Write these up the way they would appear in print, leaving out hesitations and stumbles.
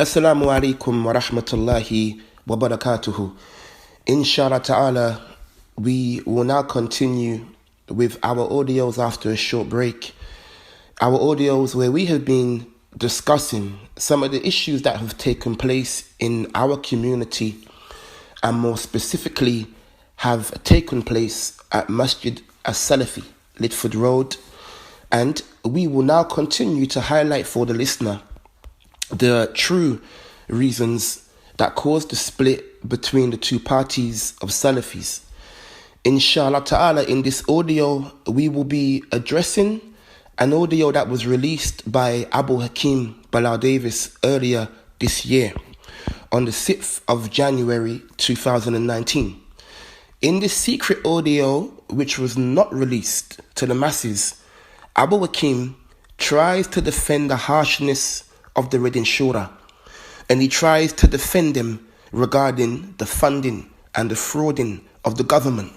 Assalamu alaikum wa rahmatullahi wa barakatuhu. Inshallah ta'ala, we will now continue with our audios after a short break. Our audios where we have been discussing some of the issues that have taken place in our community and more specifically have taken place at Masjid as-Salafi, Lidford Road. And we will now continue to highlight for the listener the true reasons that caused the split between the two parties of Salafis. Inshallah ta'ala, in this audio, we will be addressing an audio that was released by Abu Hakeem Bilal Davis earlier this year on the 6th of January 2019. In this secret audio, which was not released to the masses, Abu Hakeem tries to defend the harshness of the Reading Shura, and he tries to defend him regarding the funding and the frauding of the government.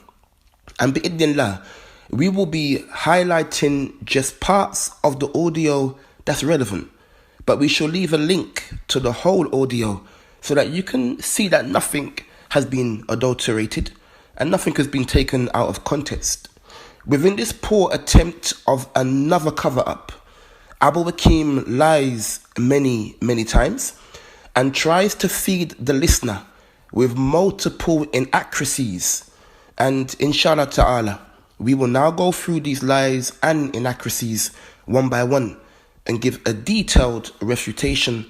And bi'idhnillah, we will be highlighting just parts of the audio that's relevant, but we shall leave a link to the whole audio so that you can see that nothing has been adulterated and nothing has been taken out of context. Within this poor attempt of another cover-up, Abu Hakeem lies many times and tries to feed the listener with multiple inaccuracies. And inshallah ta'ala, we will now go through these lies and inaccuracies one by one and give a detailed refutation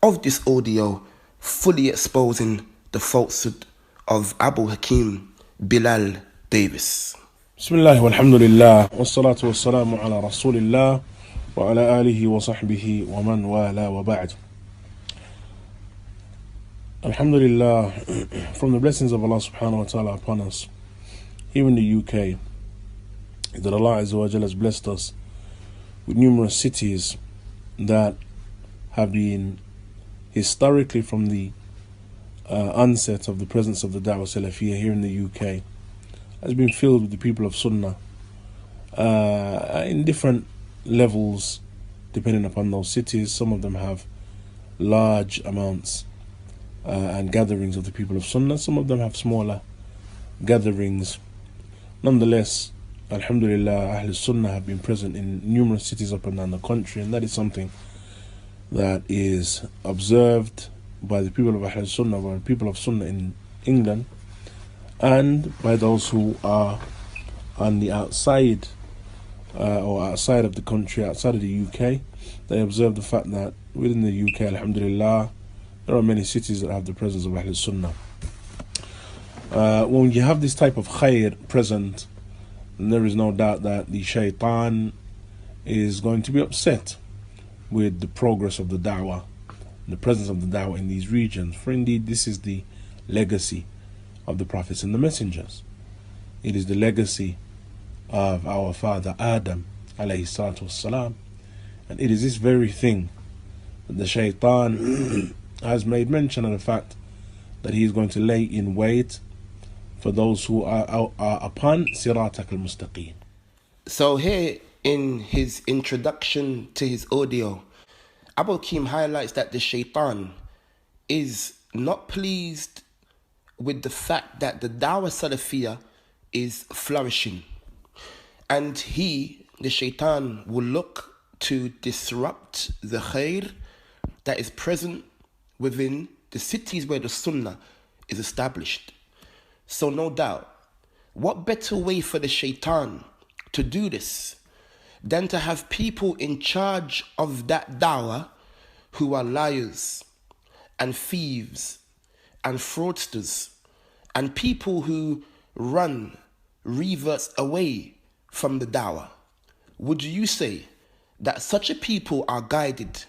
of this audio, fully exposing the falsehood of Abu Hakeem Bilal Davis. Bismillah walhamdulillah wassalatu wassalamu ala rasulillah wa ala alihi wa sahbihi wa man wala wa ba'd. Alhamdulillah, from the blessings of Allah subhanahu wa ta'ala upon us here in the UK, that Allah Azza wa Jalla has blessed us with numerous cities that have been historically from the onset of the presence of the Da'wah Salafiyya here in the UK has been filled with the people of Sunnah in different levels depending upon those cities. Some of them have large amounts and gatherings of the people of Sunnah. Some of them have smaller gatherings. Nonetheless, alhamdulillah, Ahl Sunnah have been present in numerous cities up and down the country, and that is something that is observed by the people of Ahl Sunnah, by the people of Sunnah in England, and by those who are on the outside or outside of the country, outside of the UK. They observe the fact that within the UK, alhamdulillah, there are many cities that have the presence of Ahl Sunnah. When you have this type of khair present, then there is no doubt that the shaitan is going to be upset with the progress of the da'wah, the presence of the da'wah in these regions. For indeed, this is the legacy of the prophets and the messengers. It is the legacy of our father Adam alayhi salatu wassalam, and it is this very thing that the shaitan has made mention of, the fact that he is going to lay in wait for those who are upon siratak al-mustaqim. So here in his introduction to his audio, Abu Hakeem highlights that the shaitan is not pleased with the fact that the Dawah Salafiyya is flourishing. And he, the shaitan, will look to disrupt the khair that is present within the cities where the Sunnah is established. So no doubt, what better way for the shaitan to do this than to have people in charge of that dawah who are liars and thieves and fraudsters and people who run reverts away from the dawah? Would you say that such a people are guided,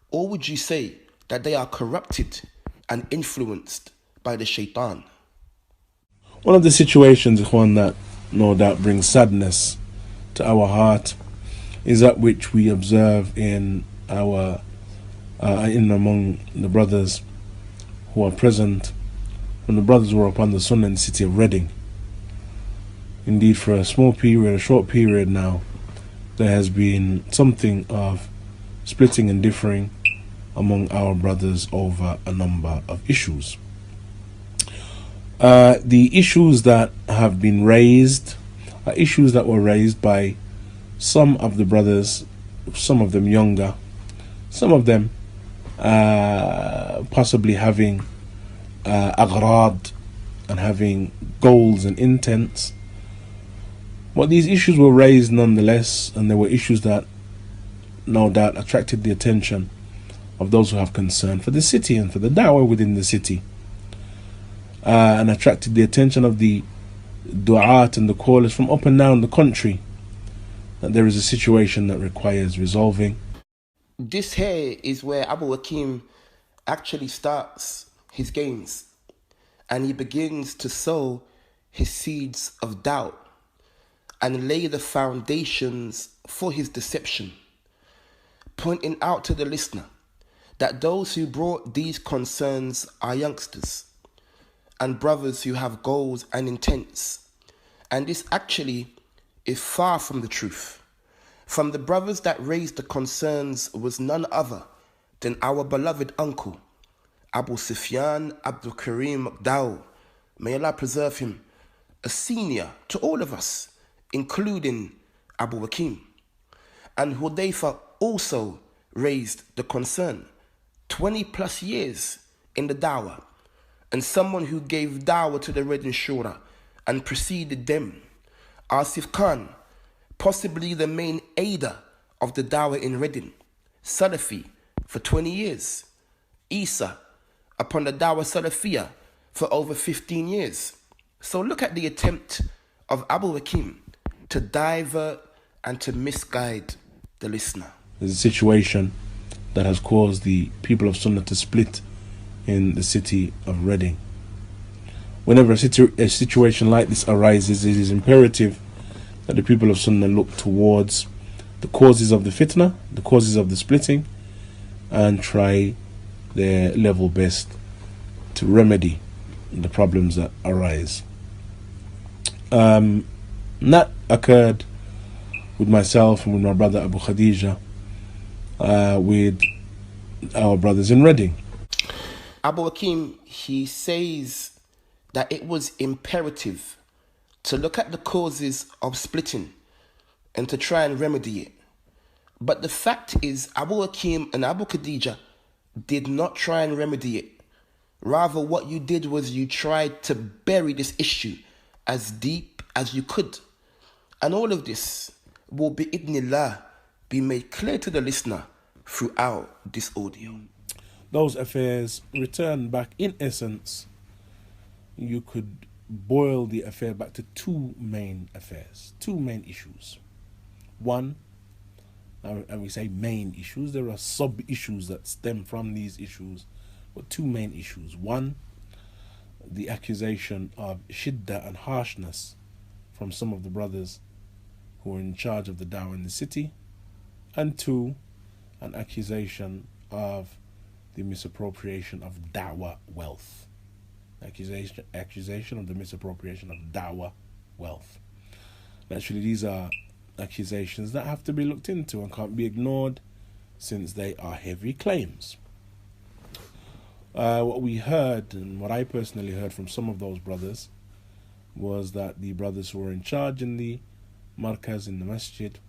or would you say that they are corrupted and influenced by the shaitan? One of the situations, Ikhwan, that no doubt brings sadness to our heart is that which we observe in our among the brothers who are present when the brothers were upon the Sunnah in the city of Reading. Indeed, for a short period now, there has been something of splitting and differing among our brothers over a number of issues. The issues that have been raised are issues that were raised by some of the brothers, some of them younger, some of them possibly having aghrad and having goals and intents. But these issues were raised nonetheless, and there were issues that no doubt attracted the attention of those who have concern for the city and for the da'wah within the city, and attracted the attention of the du'at and the callers from up and down the country, that there is a situation that requires resolving. This here is where Abu Hakeem actually starts his games, and he begins to sow his seeds of doubt and lay the foundations for his deception, pointing out to the listener that those who brought these concerns are youngsters and brothers who have goals and intents, and this actually is far from the truth. From the brothers that raised the concerns was none other than our beloved uncle, Abu Sufyan Abdul Karim McDowell, may Allah preserve him, a senior to all of us, including Abu Hakeem. And Hudayfa also raised the concern, 20 plus years in the dawah, and someone who gave dawah to the Redding Shura and preceded them. Asif Khan, possibly the main aider of the dawah in Redding, Salafi for 20 years. Isa upon the dawah Salafiyah for over 15 years. So look at the attempt of Abu Hakeem to divert and to misguide the listener. There's a situation that has caused the people of Sunnah to split in the city of Reading. Whenever a situation like this arises, it is imperative that the people of Sunnah look towards the causes of the fitna, the causes of the splitting, and try their level best to remedy the problems that arise. That occurred with myself and with my brother Abu Khadija, with our brothers in Reading. Abu Hakeem, he says that it was imperative to look at the causes of splitting and to try and remedy it. But the fact is, Abu Hakeem and Abu Khadija did not try and remedy it. Rather, what you did was you tried to bury this issue as deep as you could. And all of this will bi'idhnillah be made clear to the listener throughout this audio. Those affairs return back, in essence, you could boil the affair back to two main affairs, two main issues. One, and we say main issues, there are sub-issues that stem from these issues, but two main issues. One, the accusation of shidda and harshness from some of the brothers who were in charge of the dawah in the city, and two, an accusation of the misappropriation of dawah wealth. Accusation of the misappropriation of dawah wealth. Naturally, these are accusations that have to be looked into and can't be ignored, since they are heavy claims. What we heard, and what I personally heard from some of those brothers, was that the brothers who were in charge in the markaz, in the masjid,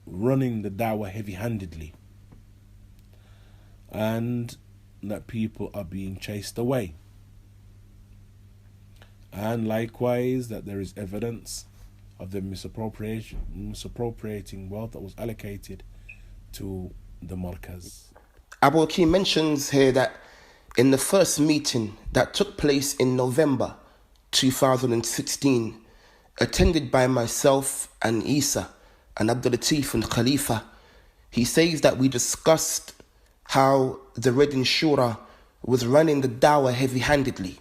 running the dawah heavy-handedly, and that people are being chased away. And likewise, that there is evidence of the misappropriating wealth that was allocated to the markaz. Abu Hakeem mentions here that in the first meeting that took place in November 2016, attended by myself and Isa and Abdul Latif and Khalifa, he says that we discussed how the Redding Shura was running the dawah heavy-handedly,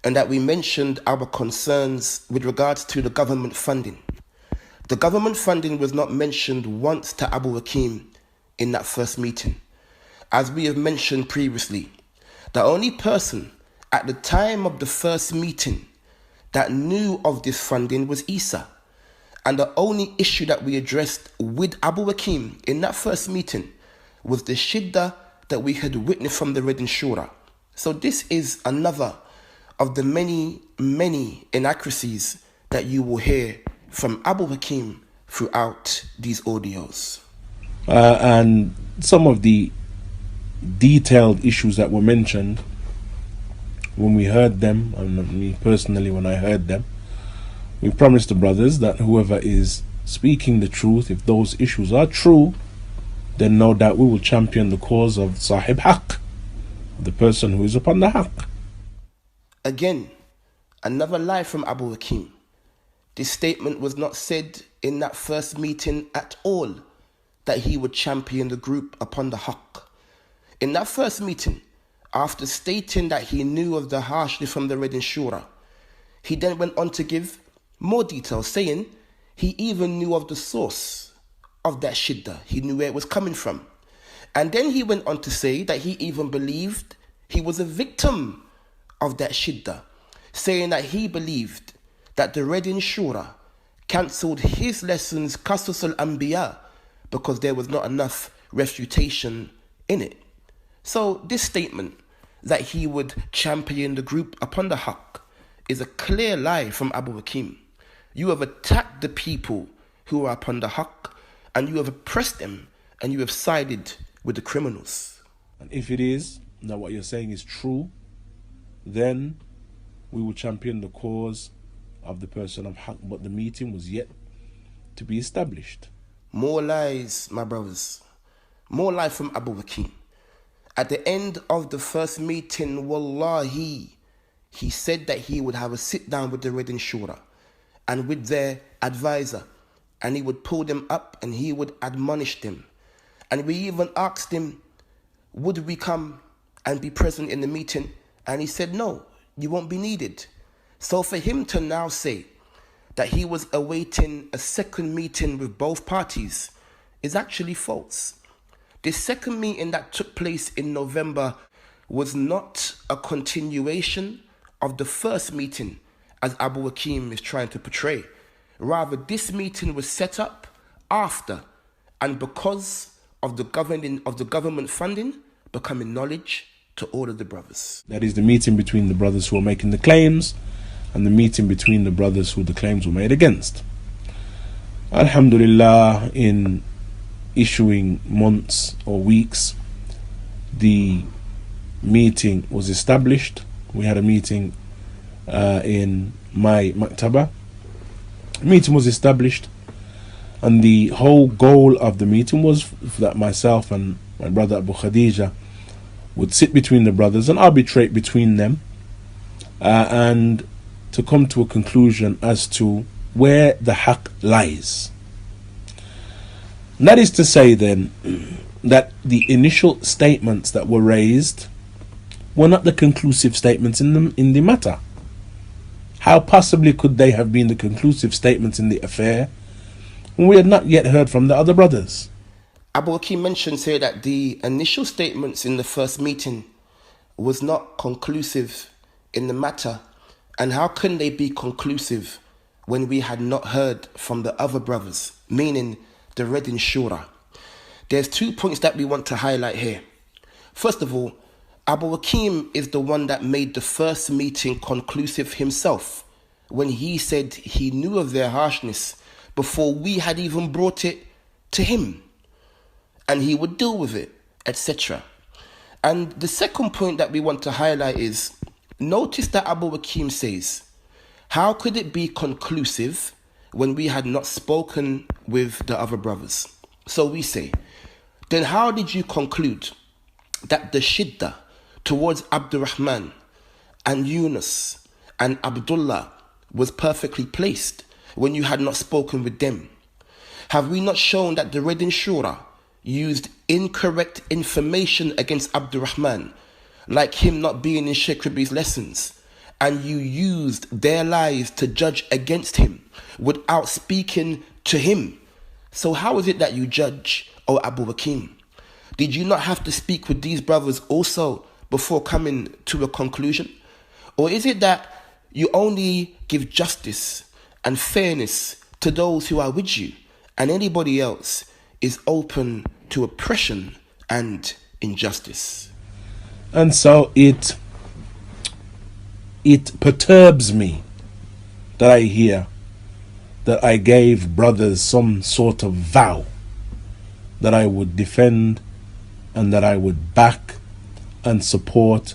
and that we mentioned our concerns with regards to the government funding. The government funding was not mentioned once to Abu Hakeem in that first meeting. As we have mentioned previously, the only person at the time of the first meeting that knew of this funding was Isa, And the only issue that we addressed with Abu Hakeem in that first meeting was the shiddah that we had witnessed from the Reading Shura. So this is another of the many, many inaccuracies that you will hear from Abu Hakeem throughout these audios. And some of the detailed issues that were mentioned, when we heard them, and me personally when I heard them, we promised the brothers that whoever is speaking the truth, if those issues are true, then no doubt we will champion the cause of Sahib Haq, the person who is upon the Haq. Again, another lie from Abu Hakeem. This statement was not said in that first meeting at all, that he would champion the group upon the Haq. In that first meeting, after stating that he knew of the harshness from the Reading Shura, he then went on to give more details, saying he even knew of the source of that shiddah. He knew where it was coming from. And then he went on to say that he even believed he was a victim of that shiddah, saying that he believed that the Reading Shura cancelled his lessons, Qasas al-Anbiya, because there was not enough refutation in it. So this statement that he would champion the group upon the Haqq is a clear lie from Abu Hakeem. You have attacked the people who are upon the Haqq, and you have oppressed them, and you have sided with the criminals. And if it is that what you're saying is true, then we will champion the cause of the person of Haqq, but the meeting was yet to be established. More lies, my brothers. More lies from Abu Hakeem. At the end of the first meeting, wallahi, he said that he would have a sit down with the Reading Shura and with their advisor, and he would pull them up and he would admonish them. And we even asked him, would we come and be present in the meeting? And he said, no, you won't be needed. So for him to now say that he was awaiting a second meeting with both parties is actually false. This second meeting that took place in November was not a continuation of the first meeting, as Abu Hakeem is trying to portray. Rather, this meeting was set up after and because of the government funding becoming knowledge to all of the brothers. That is the meeting between the brothers who are making the claims and the meeting between the brothers who the claims were made against. Alhamdulillah, in issuing months or weeks, the meeting was established. We had a meeting in my maktaba. The meeting was established, and the whole goal of the meeting was that myself and my brother Abu Khadija would sit between the brothers and arbitrate between them, and to come to a conclusion as to where the haqq lies. And that is to say then that the initial statements that were raised were not the conclusive statements in the matter. How possibly could they have been the conclusive statements in the affair when we had not yet heard from the other brothers? Abu Hakeem mentions here that the initial statements in the first meeting was not conclusive in the matter. And how can they be conclusive when we had not heard from the other brothers, meaning the Reading Shura? There's 2 points that we want to highlight here. First of all, Abu Hakeem is the one that made the first meeting conclusive himself when he said he knew of their harshness before we had even brought it to him, and he would deal with it, etc. And the second point that we want to highlight is, notice that Abu Hakeem says, how could it be conclusive when we had not spoken with the other brothers? So we say, then how did you conclude that the shiddah towards Abdurrahman and Yunus and Abdullah was perfectly placed when you had not spoken with them? Have we not shown that the Reading Shura used incorrect information against Abdurrahman, like him not being in Sheikh Rabi's lessons, and you used their lies to judge against him without speaking to him? So how is it that you judge, O Abu Hakeem? Did you not have to speak with these brothers also before coming to a conclusion? Or is it that you only give justice and fairness to those who are with you, and anybody else is open to oppression and injustice. And so it perturbs me that I hear that I gave brothers some sort of vow that I would defend and that I would back and support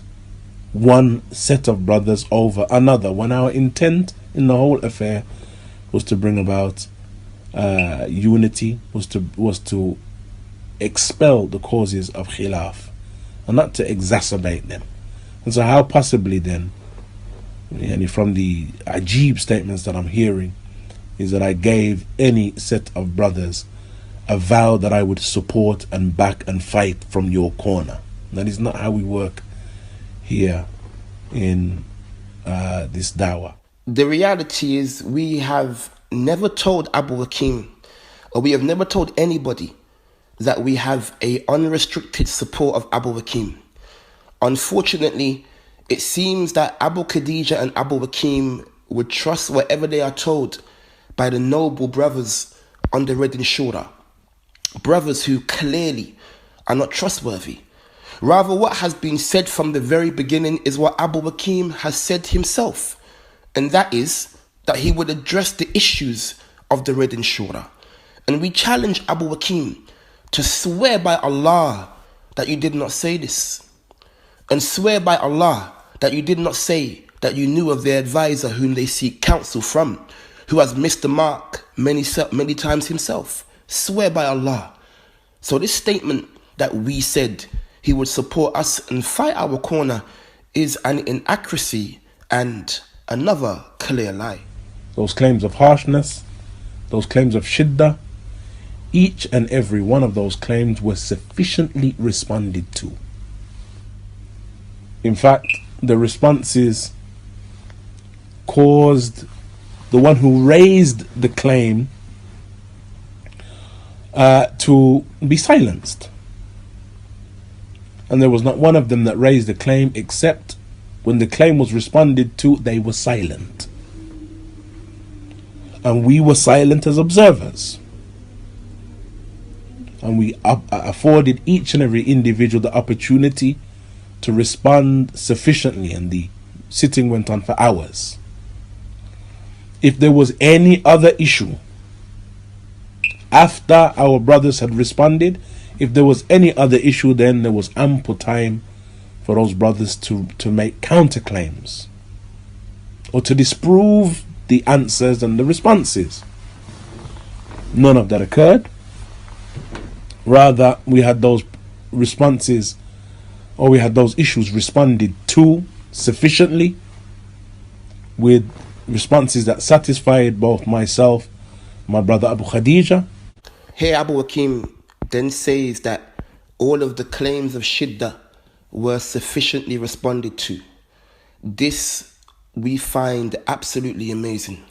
one set of brothers over another, when our intent in the whole affair was to bring about unity, was to expel the causes of khilaf and not to exacerbate them. And so how possibly then, and from the ajib statements that I'm hearing, is that I gave any set of brothers a vow that I would support and back and fight from your corner. That is not how we work here in this dawah. The reality is we have never told Abu Hakeem, or we have never told anybody, that we have a unrestricted support of Abu Hakeem. Unfortunately, it seems that Abu Khadija and Abu Hakeem would trust whatever they are told by the noble brothers on the Redding Shura. Brothers who clearly are not trustworthy. Rather, what has been said from the very beginning is what Abu Hakeem has said himself, and that is that he would address the issues of the Redding Shura. And we challenge Abu Hakeem to swear by Allah that you did not say this, and swear by Allah that you did not say that you knew of their advisor whom they seek counsel from, who has missed the mark many times himself. Swear by Allah. So this statement that we said he would support us and fight our corner is an inaccuracy and another clear lie. Those claims of harshness, those claims of shiddah, each and every one of those claims was sufficiently responded to. In fact, the responses caused the one who raised the claim to be silenced. And there was not one of them that raised the claim, except when the claim was responded to, they were silent. And we were silent as observers. And we afforded each and every individual the opportunity to respond sufficiently, and the sitting went on for hours. If there was any other issue after our brothers had responded, if there was any other issue, then there was ample time for those brothers to make counterclaims or to disprove the answers and the responses. None of that occurred. Rather, we had those responses, or we had those issues responded to sufficiently, with responses that satisfied both myself, my brother Abu Khadija. Here Abu Hakeem then says that all of the claims of shiddah were sufficiently responded to. This we find absolutely amazing.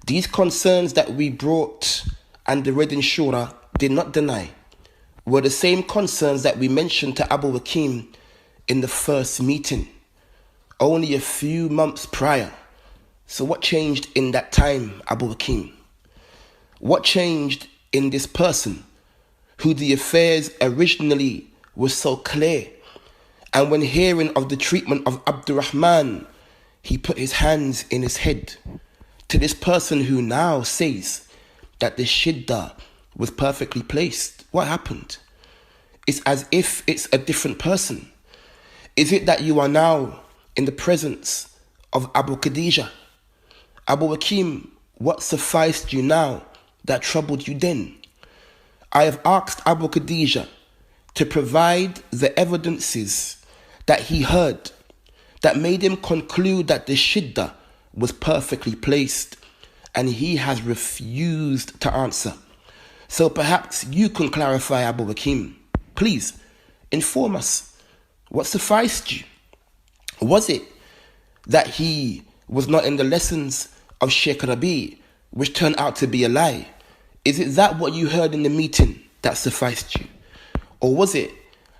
These concerns that we brought and the Redding Shura did not deny were the same concerns that we mentioned to Abu Hakeem in the first meeting, only a few months prior. So what changed in that time, Abu Hakeem? What changed in this person who the affairs originally was so clear, and when hearing of the treatment of Abdurrahman, he put his hands in his head, to this person who now says that the shiddah was perfectly placed? What happened? It's as if it's a different person. Is it that you are now in the presence of Abu Khadija? Abu Hakeem, what sufficed you now that troubled you then? I have asked Abu Khadija to provide the evidences that he heard that made him conclude that the shiddah was perfectly placed, and he has refused to answer. So perhaps you can clarify, Abu Hakeem. Please, inform us. What sufficed you? Was it that he was not in the lessons of Sheikh Rabi, which turned out to be a lie? Is it that what you heard in the meeting that sufficed you? Or was it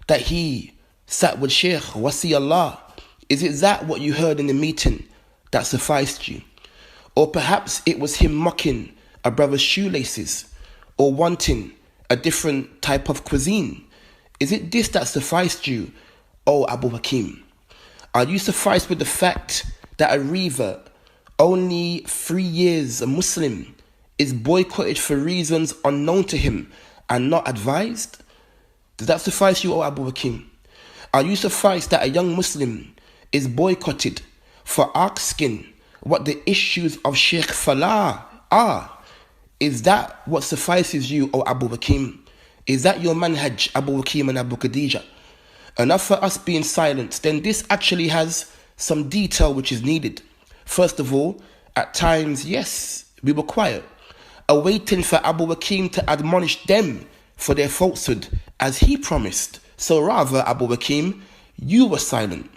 that he sat with Sheikh Wasi Allah? Is it that what you heard in the meeting that sufficed you? Or perhaps it was him mocking a brother's shoelaces or wanting a different type of cuisine? Is it this that sufficed you, O Abu Hakeem? Are you sufficed with the fact that a revert, only 3 years a Muslim, is boycotted for reasons unknown to him and not advised? Does that suffice you, O Abu Hakeem? Are you sufficed that a young Muslim is boycotted for asking what the issues of Sheikh Falah are? Is that what suffices you, O Abu Hakeem? Is that your manhaj, Abu Hakeem and Abu Khadija? Enough for us being silent, then this actually has some detail which is needed. First of all, at times, yes, we were quiet, awaiting for Abu Hakeem to admonish them for their falsehood, as he promised. So rather, Abu Hakeem, you were silent.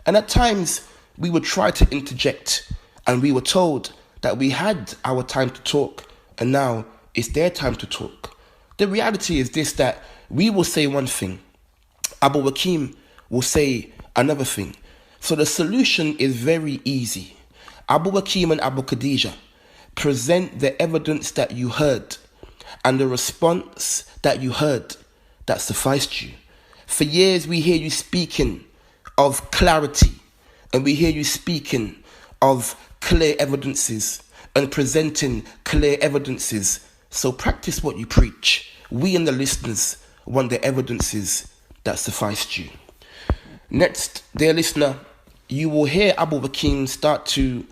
And at times, we would try to interject, and we were told that we had our time to talk, and now it's their time to talk. The reality is this, that we will say one thing, Abu Hakeem will say another thing. So the solution is very easy. Abu Hakeem and Abu Khadija, present the evidence that you heard and the response that you heard that sufficed you. For years we hear you speaking of clarity, and we hear you speaking of clear evidences and presenting clear evidences. So practice what you preach. We and the listeners want the evidences that sufficed you. Next, dear listener, you will hear Abu Hakeem start to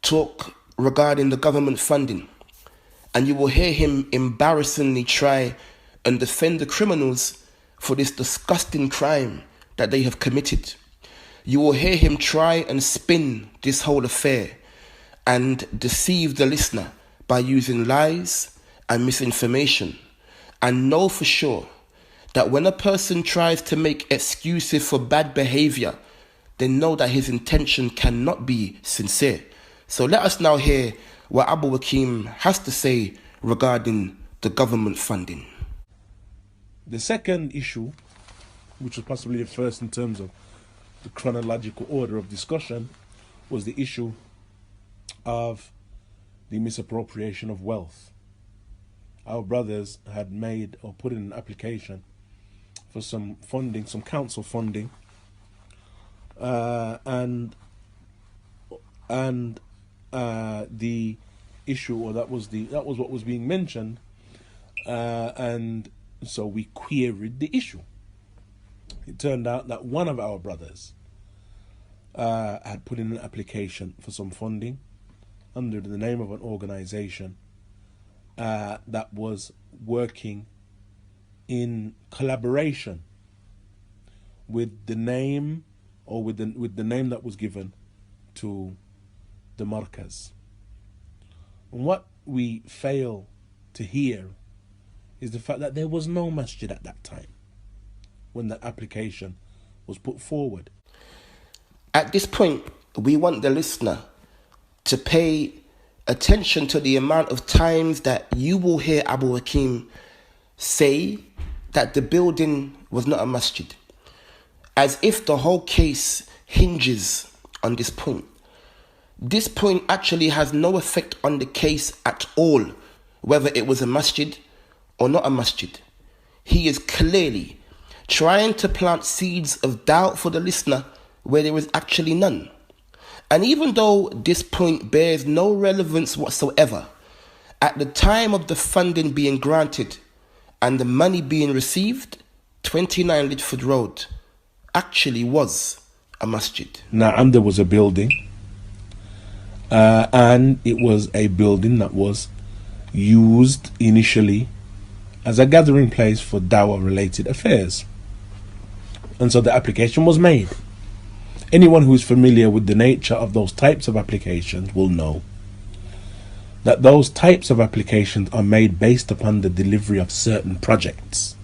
talk regarding the government funding, and you will hear him embarrassingly try and defend the criminals for this disgusting crime that they have committed. You will hear him try and spin this whole affair and deceive the listener by using lies and misinformation, and know for sure that when a person tries to make excuses for bad behavior, they know that his intention cannot be sincere. So let us now hear what Abu Hakeem has to say regarding the government funding. The second issue, which was possibly the first in terms of the chronological order of discussion, was the issue of the misappropriation of wealth. Our brothers had made or put in an application for some funding, some council funding, and the issue, or that was what was being mentioned, and so we queried the issue. It turned out that one of our brothers had put in an application for some funding under the name of an organization that was working in collaboration with the name, or with the name that was given to the markaz. And what we fail to hear is the fact that there was no masjid at that time when that application was put forward. At this point, we want the listener to pay attention to the amount of times that you will hear Abu Hakeem say that the building was not a masjid, as if the whole case hinges on this point. This point actually has no effect on the case at all, whether it was a masjid or not a masjid. He is clearly trying to plant seeds of doubt for the listener where there is actually none. And even though this point bears no relevance whatsoever, at the time of the funding being granted and the money being received, 29 Lidford Road actually was a masjid. Now, there was a building, and it was a building that was used initially as a gathering place for dawah-related affairs. And so the application was made. Anyone who is familiar with the nature of those types of applications will know that those types of applications are made based upon the delivery of certain projects.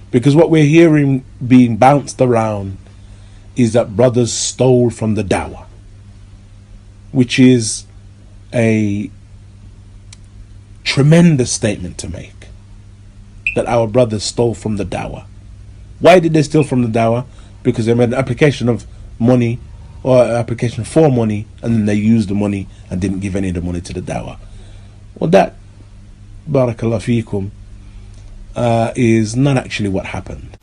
Because what we're hearing being bounced around is that brothers stole from the dawah, which is a tremendous statement to make, that our brothers stole from the dawah. Why did they steal from the dawah? Because they made an application of money, or an application for money, and then they used the money and didn't give any of the money to the dawah. Well, that barakallahu fikum, is not actually what happened.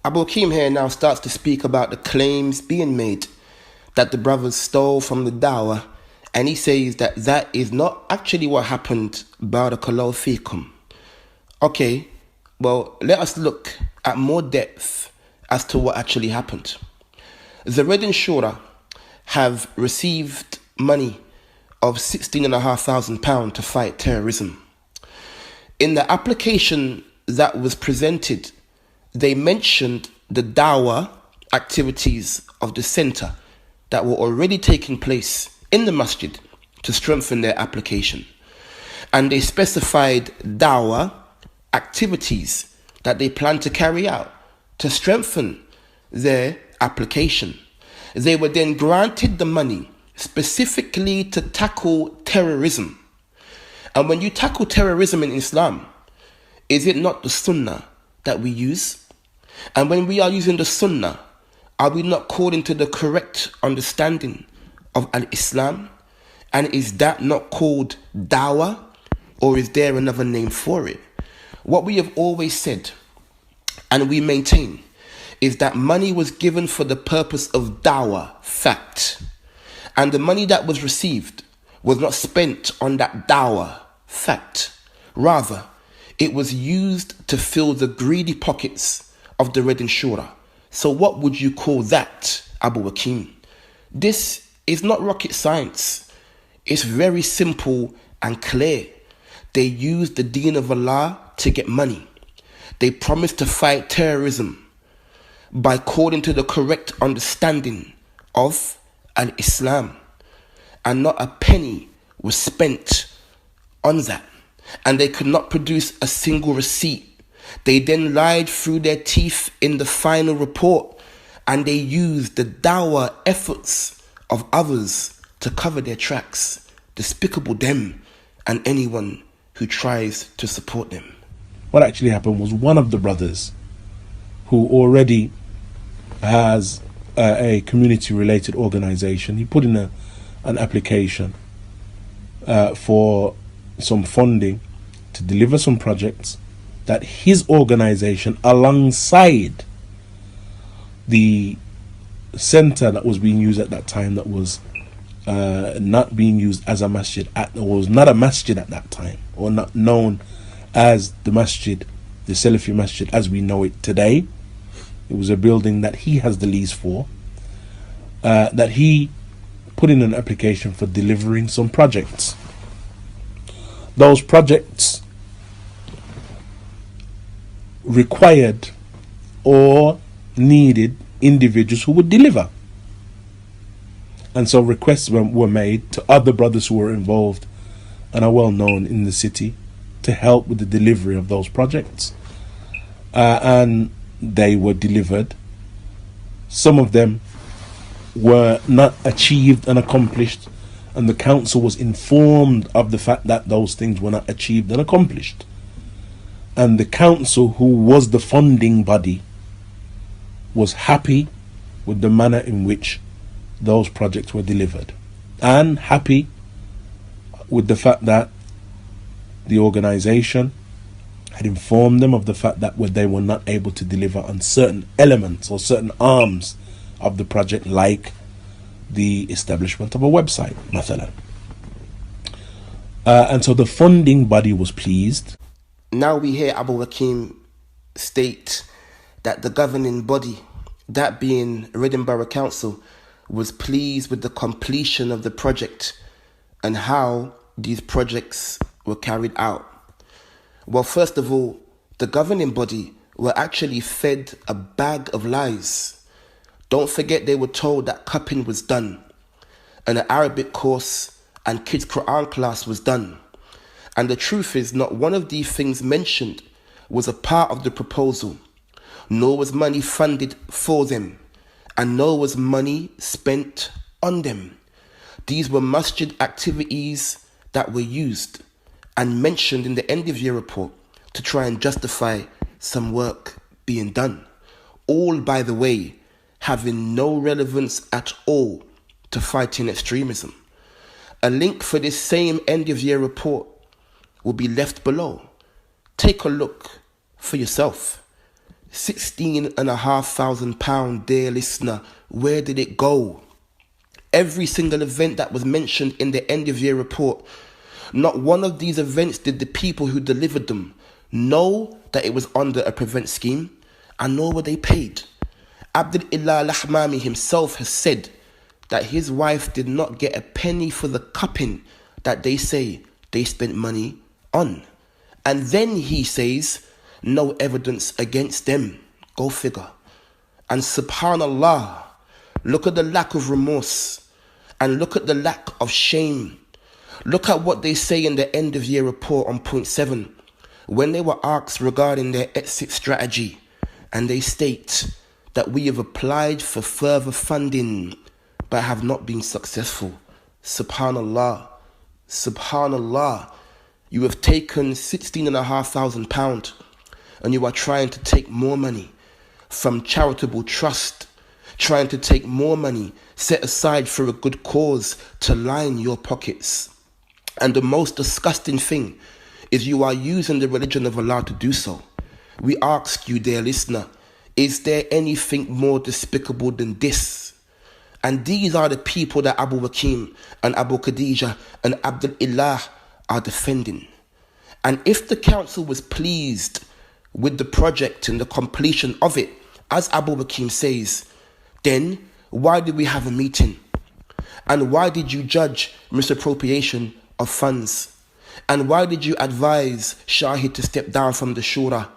Abu Hakeem here now starts to speak about the claims being made that the brothers stole from the dawah, and he says that that is not actually what happened, barakallahu fikum. Okay, well, let us look at more depth as to what actually happened. The Red and Shura have received money of £16,500 to fight terrorism. In the application that was presented, they mentioned the dawah activities of the centre that were already taking place in the Masjid to strengthen their application. And they specified dawah activities that they plan to carry out to strengthen their application. They were then granted the money specifically to tackle terrorism. And when you tackle terrorism in Islam, is it not the sunnah that we use? And when we are using the sunnah, are we not according to the correct understanding of al-Islam? And is that not called dawah? Or is there another name for it? What we have always said, and we maintain, is that money was given for the purpose of dawah, fact. And the money that was received was not spent on that dawah, fact. Rather, it was used to fill the greedy pockets of the Red and Shura. So what would you call that, Abu Hakeem? This is not rocket science. It's very simple and clear. They used the deen of Allah to get money. They promised to fight terrorism by according to the correct understanding of al-Islam. And not a penny was spent on that. And they could not produce a single receipt. They then lied through their teeth in the final report, and they used the dawah efforts of others to cover their tracks. Despicable them and anyone who tries to support them. What actually happened was one of the brothers, who already has a community-related organization, he put in an application for some funding to deliver some projects that his organization, alongside the center that was being used at that time, that was not being used as a masjid, was not a masjid at that time, or not known as the masjid, the Salafi masjid as we know it today. It was a building that he has the lease for, that he put in an application for delivering some projects. Those projects required or needed individuals who would deliver. And so requests were made to other brothers who were involved and are well known in the city to help with the delivery of those projects. And they were delivered. Some of them were not achieved and accomplished, and the council was informed of the fact that those things were not achieved and accomplished. And the council, who was the funding body, was happy with the manner in which those projects were delivered, and happy with the fact that the organization had informed them of the fact that they were not able to deliver on certain elements or certain arms of the project, like the establishment of a website, mathalan. And so the funding body was pleased. Now we hear Abu Hakeem state that the governing body, that being Reading Borough Council, was pleased with the completion of the project and how these projects were carried out. Well, first of all, the governing body were actually fed a bag of lies. Don't forget, they were told that cupping was done, and an Arabic course and kids' Quran class was done. And the truth is, not one of these things mentioned was a part of the proposal, nor was money funded for them, and nor was money spent on them. These were masjid activities that were used and mentioned in the end of year report to try and justify some work being done. All, by the way, having no relevance at all to fighting extremism. A link for this same end of year report will be left below. Take a look for yourself. £16,500, dear listener. Where did it go? Every single event that was mentioned in the end of year report, not one of these events did the people who delivered them know that it was under a prevent scheme, and nor were they paid. Abdul Ilah Lahmami himself has said that his wife did not get a penny for the cupping that they say they spent money on. And then he says, no evidence against them. Go figure. And subhanallah, look at the lack of remorse and look at the lack of shame. Look at what they say in the end of year report on point 7 when they were asked regarding their exit strategy, and they state that we have applied for further funding but have not been successful. Subhanallah, subhanallah. You have taken £16,500 and you are trying to take more money from charitable trust, trying to take more money set aside for a good cause to line your pockets. And the most disgusting thing is you are using the religion of Allah to do so. We ask you, dear listener, is there anything more despicable than this? And these are the people that Abu Hakeem and Abu Khadija and Abdul Ilah are defending. And if the council was pleased with the project and the completion of it, as Abu Hakeem says, then why did we have a meeting? And why did you judge misappropriation of funds? And why did you advise Shahid to step down from the shura?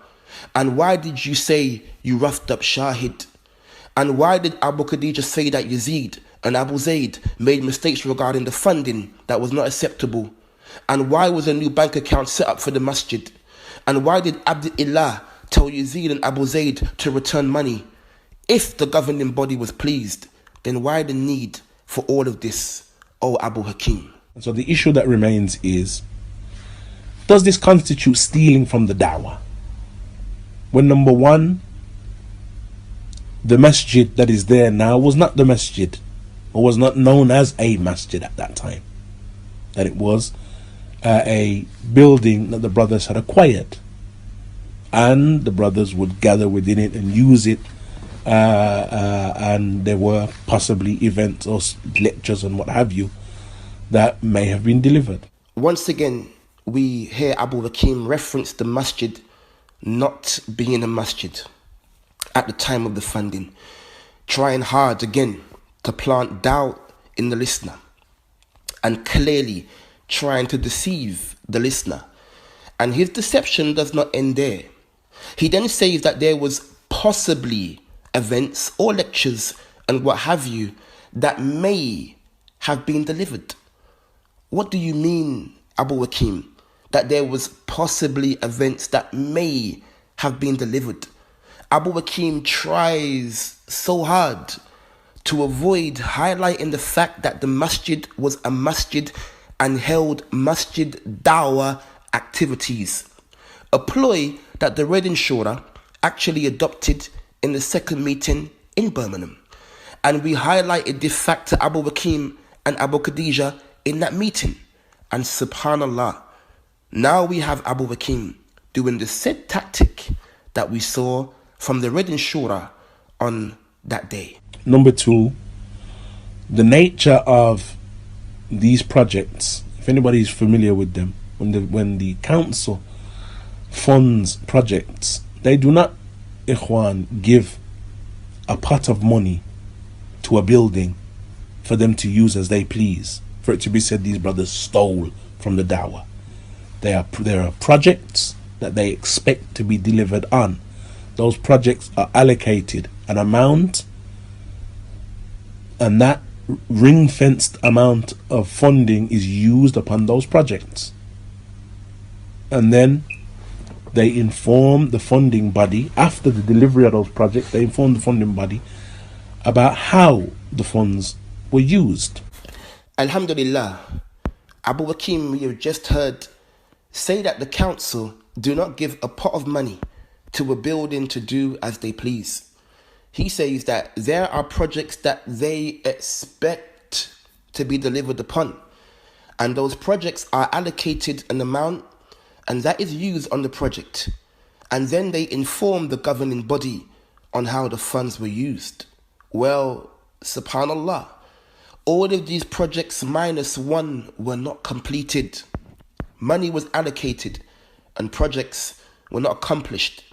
And why did you say you roughed up Shahid? And why did Abu Khadija say that Yazid and Abu Zayd made mistakes regarding the funding that was not acceptable? And why was a new bank account set up for the Masjid? And why did Abdul Ilah tell Yazid and Abu Zayd to return money? If the governing body was pleased, then why the need for all of this, O Abu Hakeem? So the issue that remains is, does this constitute stealing from the dawah? When number one, the masjid that is there now was not the masjid, or was not known as a masjid at that time. That it was a building that the brothers had acquired, and the brothers would gather within it and use it, and there were possibly events or lectures and what have you that may have been delivered. Once again, we hear Abu Hakeem reference the masjid not being a masjid at the time of the funding, trying hard again to plant doubt in the listener and clearly trying to deceive the listener. And his deception does not end there. He then says that there was possibly events or lectures and what have you that may have been delivered. What do you mean, Abu Hakeem, that there was possibly events that may have been delivered? Abu Hakeem tries so hard to avoid highlighting the fact that the masjid was a masjid and held masjid dawah activities, a ploy that the Reading Shura actually adopted in the second meeting in Birmingham. And we highlighted this fact to Abu Hakeem and Abu Khadija in that meeting. And subhanallah, now we have Abu Hakeem doing the said tactic that we saw from the Reading Shura on that day. Number two, the nature of these projects, if anybody is familiar with them, when the council funds projects, they do not, ikhwan, give a pot of money to a building for them to use as they please, for it to be said these brothers stole from the dawah. There are projects that they expect to be delivered on. Those projects are allocated an amount, and that ring-fenced amount of funding is used upon those projects. And then they inform the funding body, after the delivery of those projects, they inform the funding body about how the funds were used. Alhamdulillah, Abu Hakeem, we have just heard say that the council do not give a pot of money to a building to do as they please. He says that there are projects that they expect to be delivered upon, and those projects are allocated an amount and that is used on the project, and then they inform the governing body on how the funds were used. Well, subhanallah, all of these projects minus one were not completed. Money was allocated and projects were not accomplished.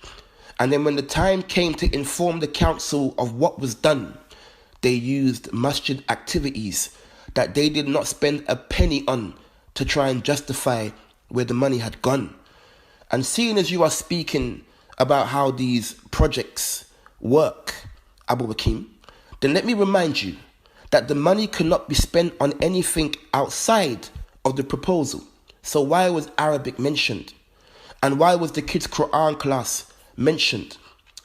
And then when the time came to inform the council of what was done, they used masjid activities that they did not spend a penny on to try and justify where the money had gone. And seeing as you are speaking about how these projects work, Abu Hakeem, then let me remind you that the money cannot be spent on anything outside of the proposal. So why was Arabic mentioned? And why was the kids' Quran class mentioned?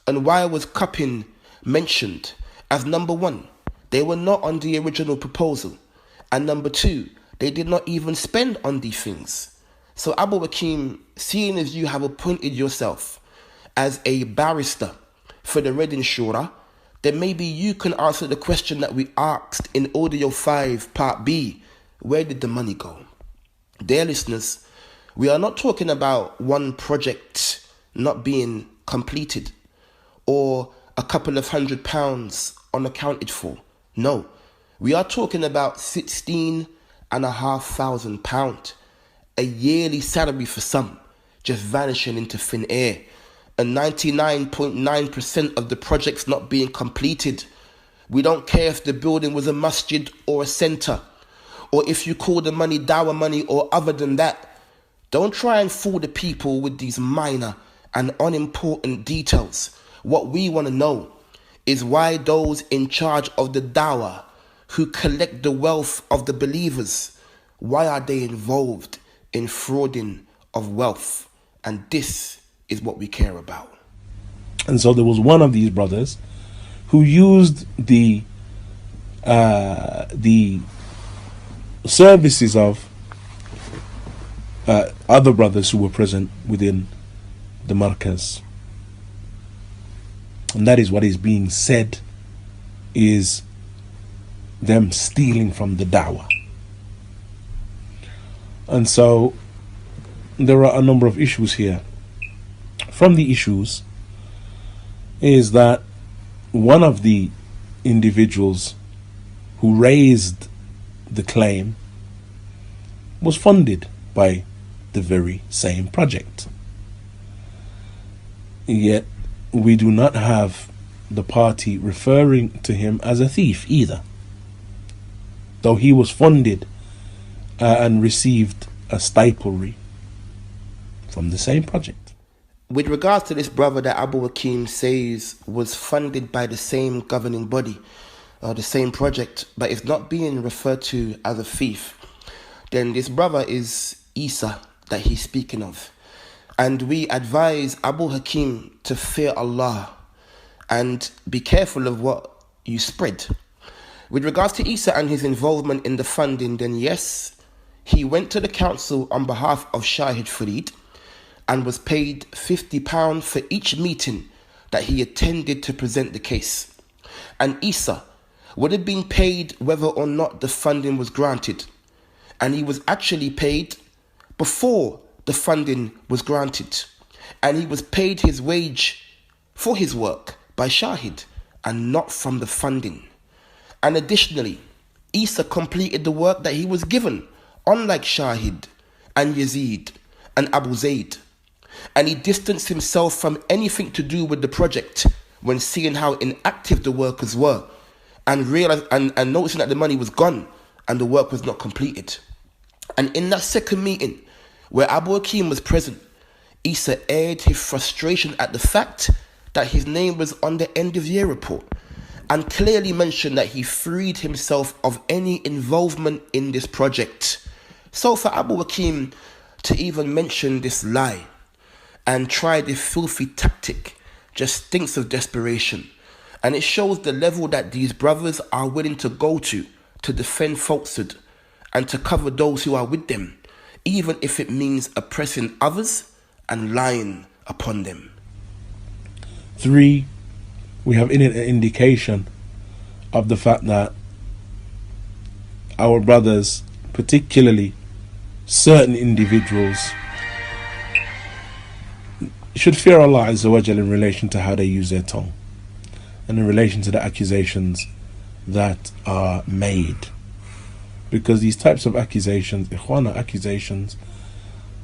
And why was cupping mentioned? As number one, they were not on the original proposal. And number two, they did not even spend on these things. So Abu Hakeem, seeing as you have appointed yourself as a barrister for the Reading Shura, then maybe you can answer the question that we asked in Audio 5 Part B. Where did the money go? Dear listeners, we are not talking about one project not being completed or a couple of £100 unaccounted for. No, we are talking about £16,500, a yearly salary for some, just vanishing into thin air, and 99.9% of the projects not being completed. We don't care if the building was a masjid or a centre, or if you call the money dawah money or other than that. Don't try and fool the people with these minor and unimportant details. What we want to know is why those in charge of the dawah, who collect the wealth of the believers, why are they involved in frauding of wealth? And this is what we care about. And so there was one of these brothers who used the services of other brothers who were present within the markaz. And that is what is being said is them stealing from the dawah. And so there are a number of issues here. From the issues is that one of the individuals who raised the claim was funded by the very same project. Yet we do not have the party referring to him as a thief either, though he was funded and received a stipulary from the same project. With regards to this brother that Abu Hakeem says was funded by the same governing body, the same project, but is not being referred to as a thief, then this brother is Isa that he's speaking of. And we advise Abu Hakeem to fear Allah and be careful of what you spread. With regards to Isa and his involvement in the funding, then yes, he went to the council on behalf of Shahid Farid and was paid £50 for each meeting that he attended to present the case. And Isa would have been paid whether or not the funding was granted. And he was actually paid before the funding was granted. And he was paid his wage for his work by Shahid and not from the funding. And additionally, Isa completed the work that he was given, unlike Shahid and Yazid and Abu Zayd. And he distanced himself from anything to do with the project when seeing how inactive the workers were and noticing that the money was gone and the work was not completed. And in that second meeting where Abu Hakeem was present, Isa aired his frustration at the fact that his name was on the end of year report and clearly mentioned that he freed himself of any involvement in this project. So for Abu Hakeem to even mention this lie and try this filthy tactic just stinks of desperation. And it shows the level that these brothers are willing to go to defend falsehood and to cover those who are with them, even if it means oppressing others and lying upon them. 3, we have an indication of the fact that our brothers, particularly certain individuals should fear Allah Azza wa Jal in relation to how they use their tongue and in relation to the accusations that are made. Because these types of accusations, ikhwan, are accusations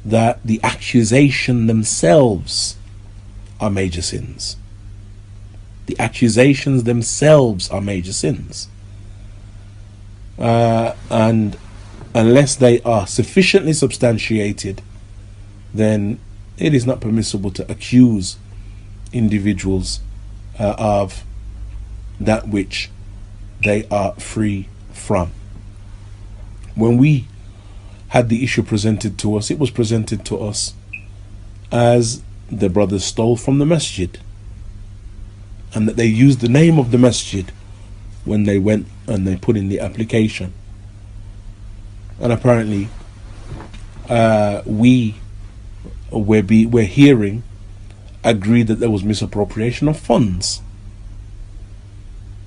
that the accusation themselves are major sins. The accusations themselves are major sins. And unless they are sufficiently substantiated, then it is not permissible to accuse individuals of that which they are free from. When we had the issue presented to us, it was presented to us as the brothers stole from the Masjid, and that they used the name of the Masjid when they went and they put in the application. And apparently we're hearing agreed that there was misappropriation of funds.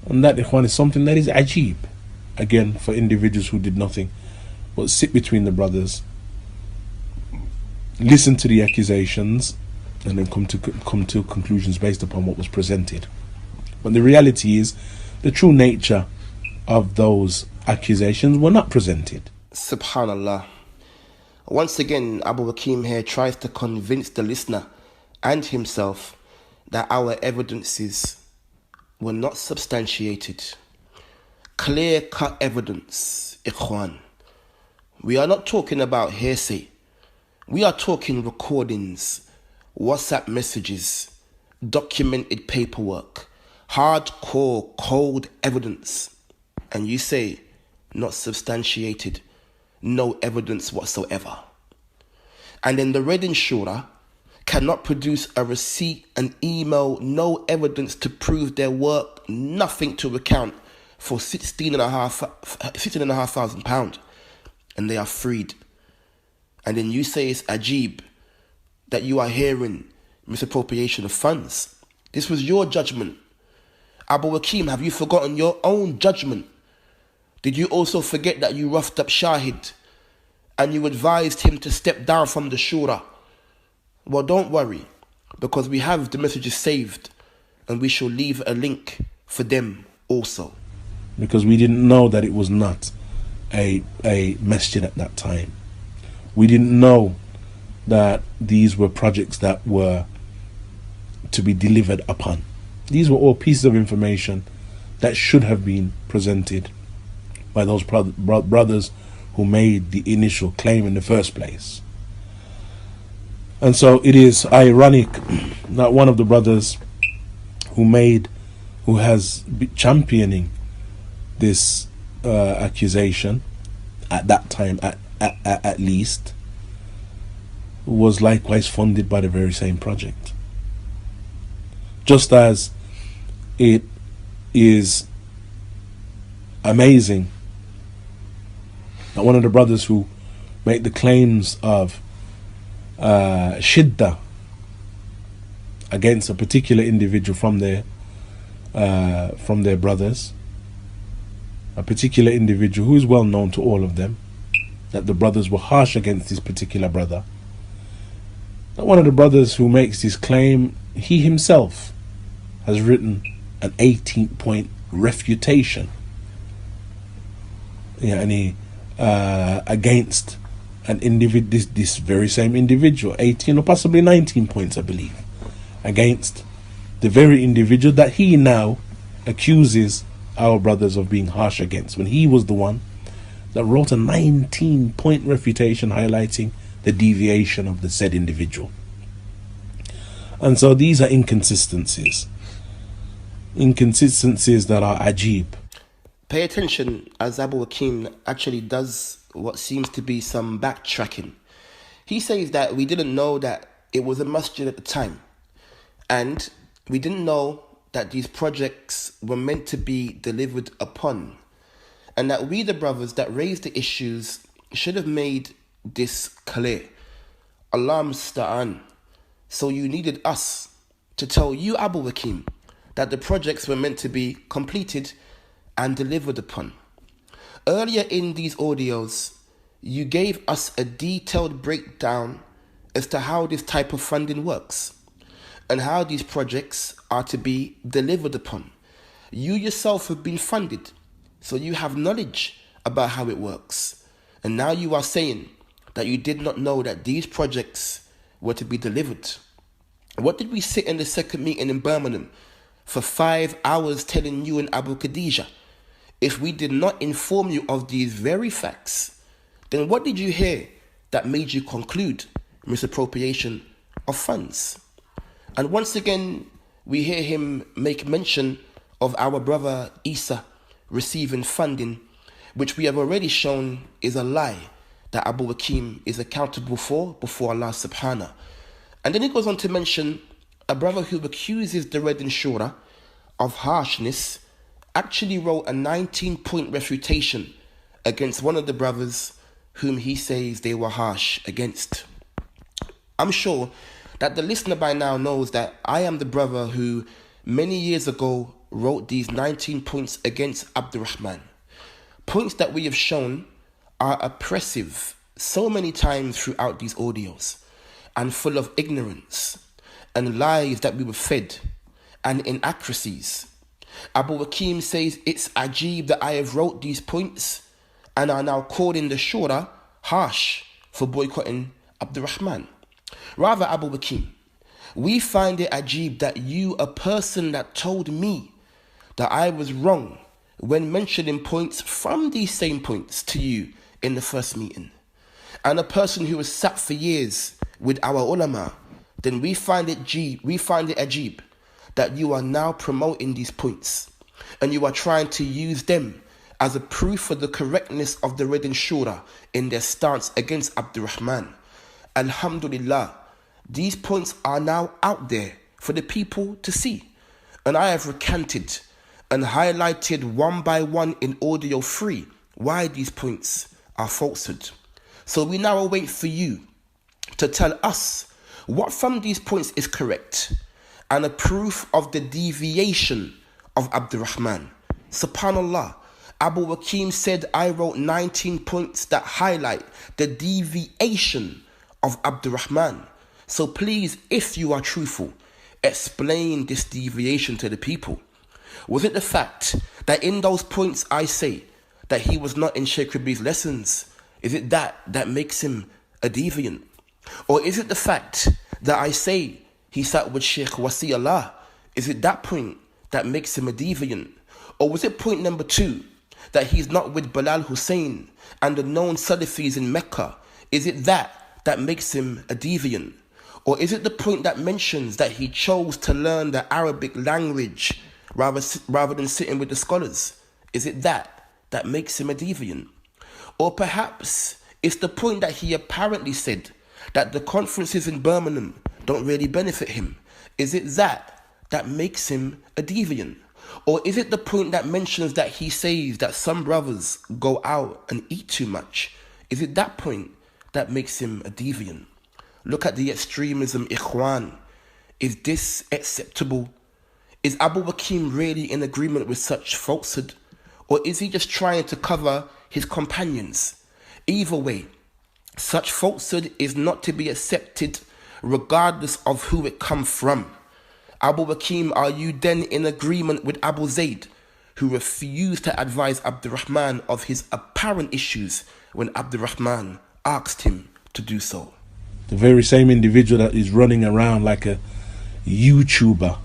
And that, ikhwan, is something that is ajib. Again, for individuals who did nothing but sit between the brothers, listen to the accusations, and then come to conclusions based upon what was presented. But the reality is, the true nature of those accusations were not presented. Subhanallah. Once again, Abu Hakeem here tries to convince the listener and himself that our evidences were not substantiated. Clear-cut evidence, ikhwan. We are not talking about hearsay. We are talking recordings, WhatsApp messages, documented paperwork, hardcore, cold evidence. And you say, not substantiated, no evidence whatsoever. And then the Reading Shura cannot produce a receipt, an email, no evidence to prove their work, nothing to account for £16,500, and they are freed. And then you say it's ajib that you are hearing misappropriation of funds. This was your judgment. Abu Hakeem, have you forgotten your own judgment? Did you also forget that you roughed up Shahid and you advised him to step down from the Shura? Well, don't worry, because we have the messages saved and we shall leave a link for them also. Because we didn't know that it was not a masjid at that time. We didn't know that these were projects that were to be delivered upon. These were all pieces of information that should have been presented by those brothers who made the initial claim in the first place. And so it is ironic that one of the brothers who has been championing this accusation at that time, at least, was likewise funded by the very same project. Just as it is amazing that one of the brothers who make the claims of shidda against a particular individual from their brothers, a particular individual who is well known to all of them, that the brothers were harsh against this particular brother. That one of the brothers who makes this claim, he himself has written an 18-point refutation against an individual, this very same individual, 18 or possibly 19 points, I believe, against the very individual that he now accuses our brothers of being harsh against, when he was the one that wrote a 19-point refutation highlighting the deviation of the said individual. And so these are inconsistencies that are ajib. Pay attention as Abu Hakeem actually does what seems to be some backtracking. He says that we didn't know that it was a masjid at the time, and we didn't know that these projects were meant to be delivered upon, and that we, the brothers that raised the issues, should have made this clear. Allah musta'an. So you needed us to tell you, Abu Hakeem, that the projects were meant to be completed and delivered upon. Earlier in these audios, you gave us a detailed breakdown as to how this type of funding works. and how these projects are to be delivered upon. You yourself have been funded, so you have knowledge about how it works. And now you are saying that you did not know that these projects were to be delivered. What did we sit in the second meeting in Birmingham for 5 hours telling you and Abu Khadija? If we did not inform you of these very facts, then what did you hear that made you conclude misappropriation of funds? And once again, we hear him make mention of our brother Isa receiving funding, which we have already shown is a lie that Abu Hakeem is accountable for before Allah subhanahu. And then he goes on to mention a brother who accuses the Red Shura of harshness actually wrote a 19-point refutation against one of the brothers whom he says they were harsh against. I'm sure that the listener by now knows that I am the brother who many years ago wrote these 19 points against Abdurrahman. Points that we have shown are oppressive so many times throughout these audios, and full of ignorance and lies that we were fed and inaccuracies. Abu Hakeem says it's ajib that I have wrote these points and are now calling the shura harsh for boycotting Abdurrahman. Rather, Abu Hakeem, we find it ajib that you, a person that told me that I was wrong when mentioning points from these same points to you in the first meeting, and a person who was sat for years with our ulama, then we find it ajib that you are now promoting these points and you are trying to use them as a proof for the correctness of the Red Shura in their stance against Abdurrahman. Alhamdulillah, these points are now out there for the people to see, and I have recanted and highlighted one by one in audio 3 why these points are falsehood. So we now await for you to tell us what from these points is correct and a proof of the deviation of Abdurrahman. Subhanallah, Abu Hakeem said I wrote 19 points that highlight the deviation of Abdurrahman. So please, if you are truthful, explain this deviation to the people. Was it the fact that in those points I say that he was not in Sheikh Rabi's lessons? Is it that makes him a deviant? Or is it the fact that I say he sat with Sheikh Wasi Allah? Is it that point that makes him a deviant? Or was it point number 2, that he's not with Bilal Hussein and the known Salafis in Mecca? Is it that makes him a deviant? Or is it the point that mentions that he chose to learn the Arabic language rather than sitting with the scholars? Is it that makes him a deviant? Or perhaps it's the point that he apparently said that the conferences in Birmingham don't really benefit him. Is it that makes him a deviant? Or is it the point that mentions that he says that some brothers go out and eat too much? Is it that point that makes him a deviant? Look at the extremism, Ikhwan. Is this acceptable? Is Abu Hakeem really in agreement with such falsehood? Or is he just trying to cover his companions? Either way, such falsehood is not to be accepted regardless of who it comes from. Abu Hakeem, are you then in agreement with Abu Zayd, who refused to advise Abdurrahman of his apparent issues when Abdurrahman asked him to do so? The very same individual that is running around like a YouTuber,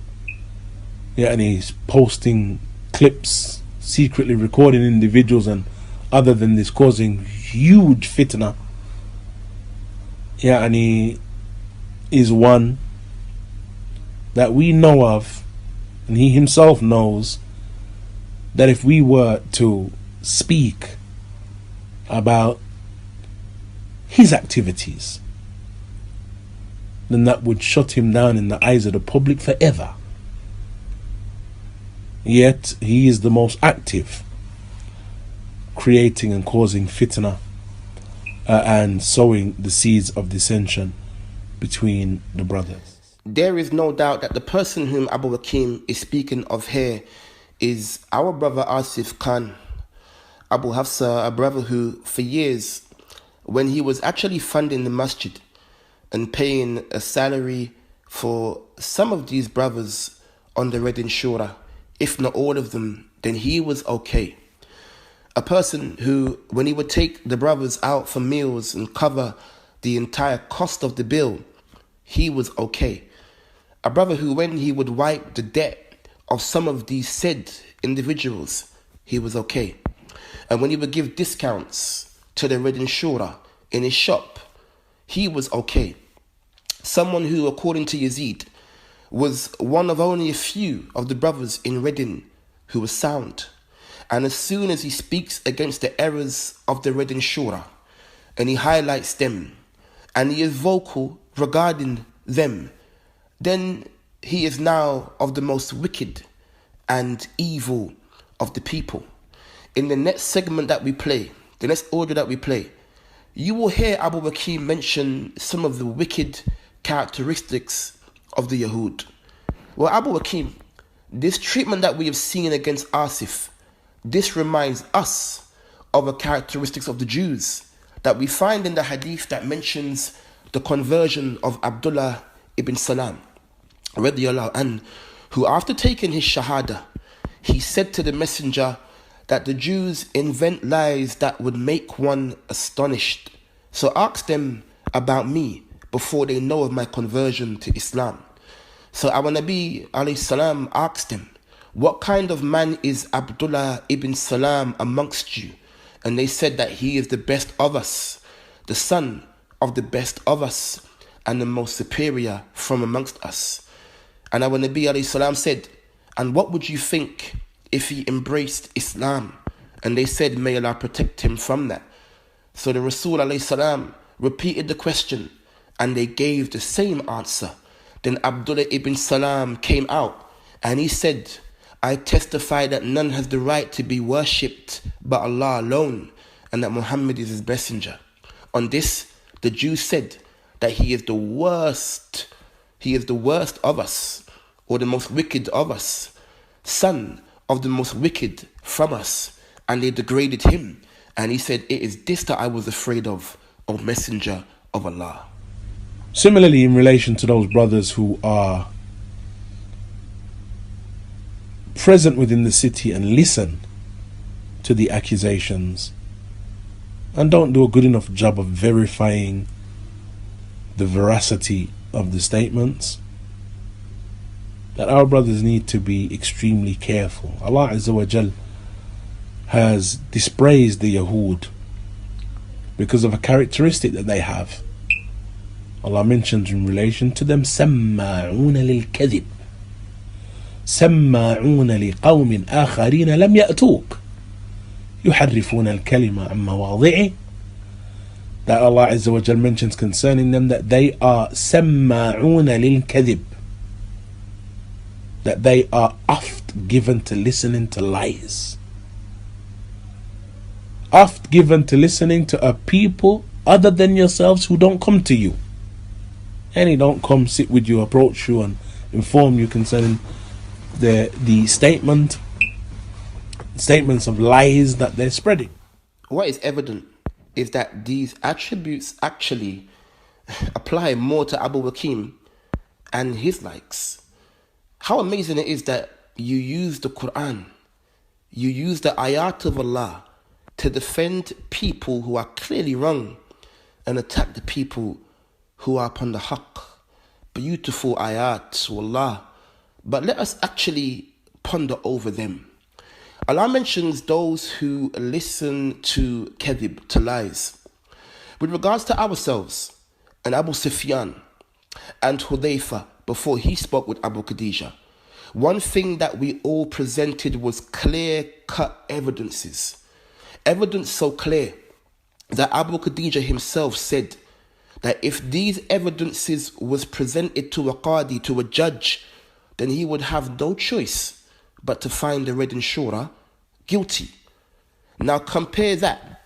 and he's posting clips, secretly recording individuals, and other than this causing huge fitna, and he is one that we know of, and he himself knows that if we were to speak about his activities, then that would shut him down in the eyes of the public forever. Yet he is the most active, creating and causing fitna and sowing the seeds of dissension between the brothers. There is no doubt that the person whom Abu Hakeem is speaking of here is our brother Asif Khan, Abu Hafsa, a brother who for years, when he was actually funding the Masjid and paying a salary for some of these brothers on the Reading Shura, if not all of them, then he was okay. A person who, when he would take the brothers out for meals and cover the entire cost of the bill, he was okay. A brother who, when he would wipe the debt of some of these said individuals, he was okay. And when he would give discounts to the Reading Shura in his shop, he was okay. Someone who, according to Yazid, was one of only a few of the brothers in Reading who was sound. And as soon as he speaks against the errors of the Reading Shura, and he highlights them, and he is vocal regarding them, then he is now of the most wicked and evil of the people. In the next segment that we play, the next audio that we play, you will hear Abu Hakeem mention some of the wicked characteristics of the Yahud. Well, Abu Hakeem, this treatment that we have seen against Asif, this reminds us of the characteristics of the Jews that we find in the hadith that mentions the conversion of Abdullah ibn Salam, radiallahu anhu, who after taking his shahada, he said to the messenger that the Jews invent lies that would make one astonished. So ask them about me before they know of my conversion to Islam. So our Nabi alayhi salam asked him, what kind of man is Abdullah ibn Salam amongst you? And they said that he is the best of us, the son of the best of us, and the most superior from amongst us. And our Nabi alayhi salam said, and what would you think if he embraced Islam? And they said, may Allah protect him from that. So the Rasul alayhi salam repeated the question, and they gave the same answer. Then Abdullah ibn Salam came out, and he said, I testify that none has the right to be worshipped but Allah alone, and that Muhammad is his messenger. On this, the Jews said that he is the worst of us, or the most wicked of us, son of the most wicked from us, and they degraded him. And he said, it is this that I was afraid of, O Messenger of Allah. Similarly, in relation to those brothers who are present within the city and listen to the accusations and don't do a good enough job of verifying the veracity of the statements, that our brothers need to be extremely careful. Allah Azza wa Jal has dispraised the Yahud because of a characteristic that they have. Allah mentions in relation to them, سَمَّاعُونَ لِلْكَذِبِ سَمَّاعُونَ لِقَوْمٍ آخَرِينَ لَمْ يَأْتُوكَ يُحَرِّفُونَ الْكَلِمَ عَنْ مَوَاضِعِهِ. That Allah Azza wa Jal mentions concerning them that they are سَمَّاعُونَ لِلْكَذِبِ, that they are oft given to listening to lies, oft given to listening to a people other than yourselves who don't come to you. And he don't come sit with you, approach you and inform you concerning the statements of lies that they're spreading. What is evident is that these attributes actually apply more to Abu Hakeem and his likes. How amazing it is that you use the Quran, you use the ayat of Allah to defend people who are clearly wrong and attack the people who are upon the haqq. Beautiful ayat, wallah. But let us actually ponder over them. Allah mentions those who listen to kadhib, to lies. With regards to ourselves and Abu Sufyan and Hudayfa before he spoke with Abu Khadija, one thing that we all presented was clear-cut evidences. Evidence so clear that Abu Khadija himself said that if these evidences was presented to a qadi, to a judge, then he would have no choice but to find the Reading Shura guilty. Now compare that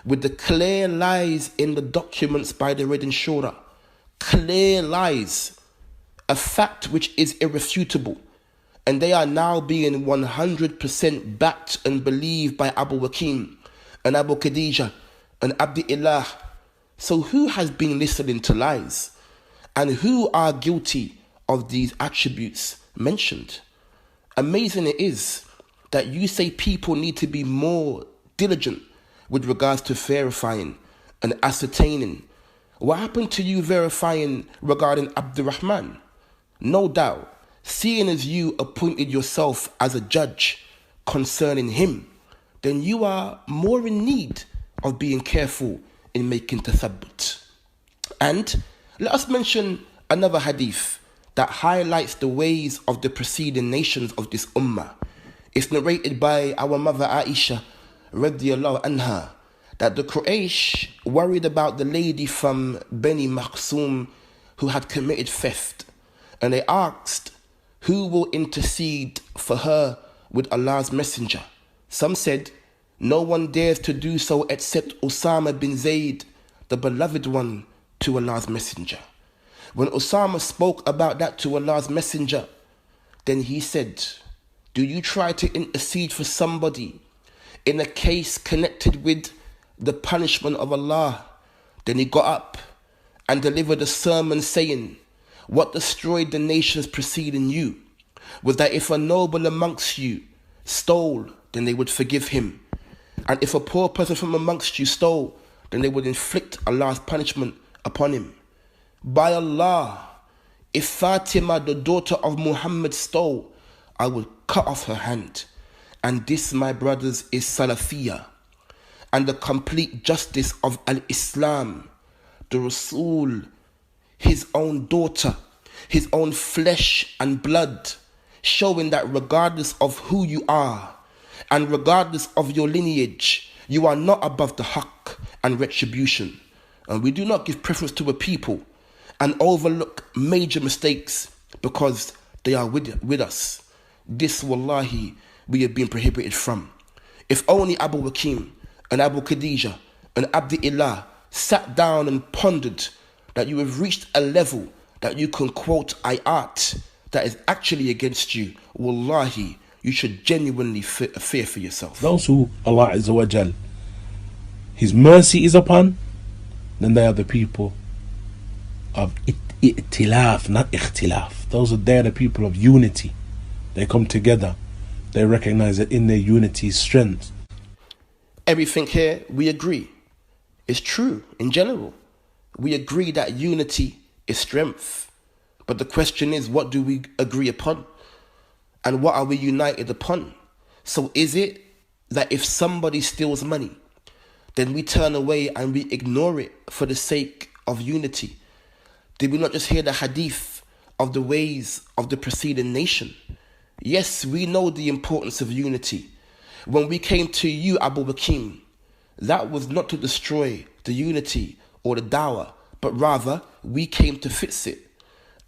with the clear lies in the documents by the Reading Shura. Clear lies, a fact which is irrefutable, and they are now being 100% backed and believed by Abu Hakeem and Abu Khadija and Abdullah. So who has been listening to lies? And who are guilty of these attributes mentioned. Amazing it is that you say people need to be more diligent with regards to verifying and ascertaining. What happened to you verifying regarding Abdurrahman? No doubt, seeing as you appointed yourself as a judge concerning him, then you are more in need of being careful in making tathabbut. And let us mention another hadith that highlights the ways of the preceding nations of this ummah. It's narrated by our mother Aisha radiyallahu anha that the Quraysh worried about the lady from Bani Makhzum who had committed theft, and they asked, who will intercede for her with Allah's messenger? Some said, no one dares to do so except Osama bin Zayd, the beloved one to Allah's messenger. When Osama spoke about that to Allah's messenger, then he said, do you try to intercede for somebody in a case connected with the punishment of Allah? Then he got up and delivered a sermon saying, what destroyed the nations preceding you was that if a noble amongst you stole, then they would forgive him. And if a poor person from amongst you stole, then they would inflict Allah's punishment upon him. By Allah, if Fatima, the daughter of Muhammad, stole, I would cut off her hand. And this, my brothers, is Salafiyah and the complete justice of Al-Islam. The Rasul, his own daughter, his own flesh and blood, showing that regardless of who you are and regardless of your lineage, you are not above the haqq and retribution. And we do not give preference to a people and overlook major mistakes because they are with us. This, wallahi, we have been prohibited from. If only Abu Hakeem and Abu Khadija and Abdullah sat down and pondered that you have reached a level that you can quote ayat that is actually against you, wallahi, you should genuinely fear for yourself. Those who Allah Azza wa Jal, His mercy is upon, then they are the people of i'tilaf, not ikhtilaf. Those are the people of unity. They come together. They recognize that in their unity is strength. Everything here we agree is true in general. We agree that unity is strength. But the question is, what do we agree upon? And what are we united upon? So is it that if somebody steals money, then we turn away and we ignore it for the sake of unity? Did we not just hear the hadith of the ways of the preceding nation? Yes, we know the importance of unity. When we came to you, Abu Hakeem, that was not to destroy the unity or the dawah, but rather we came to fix it.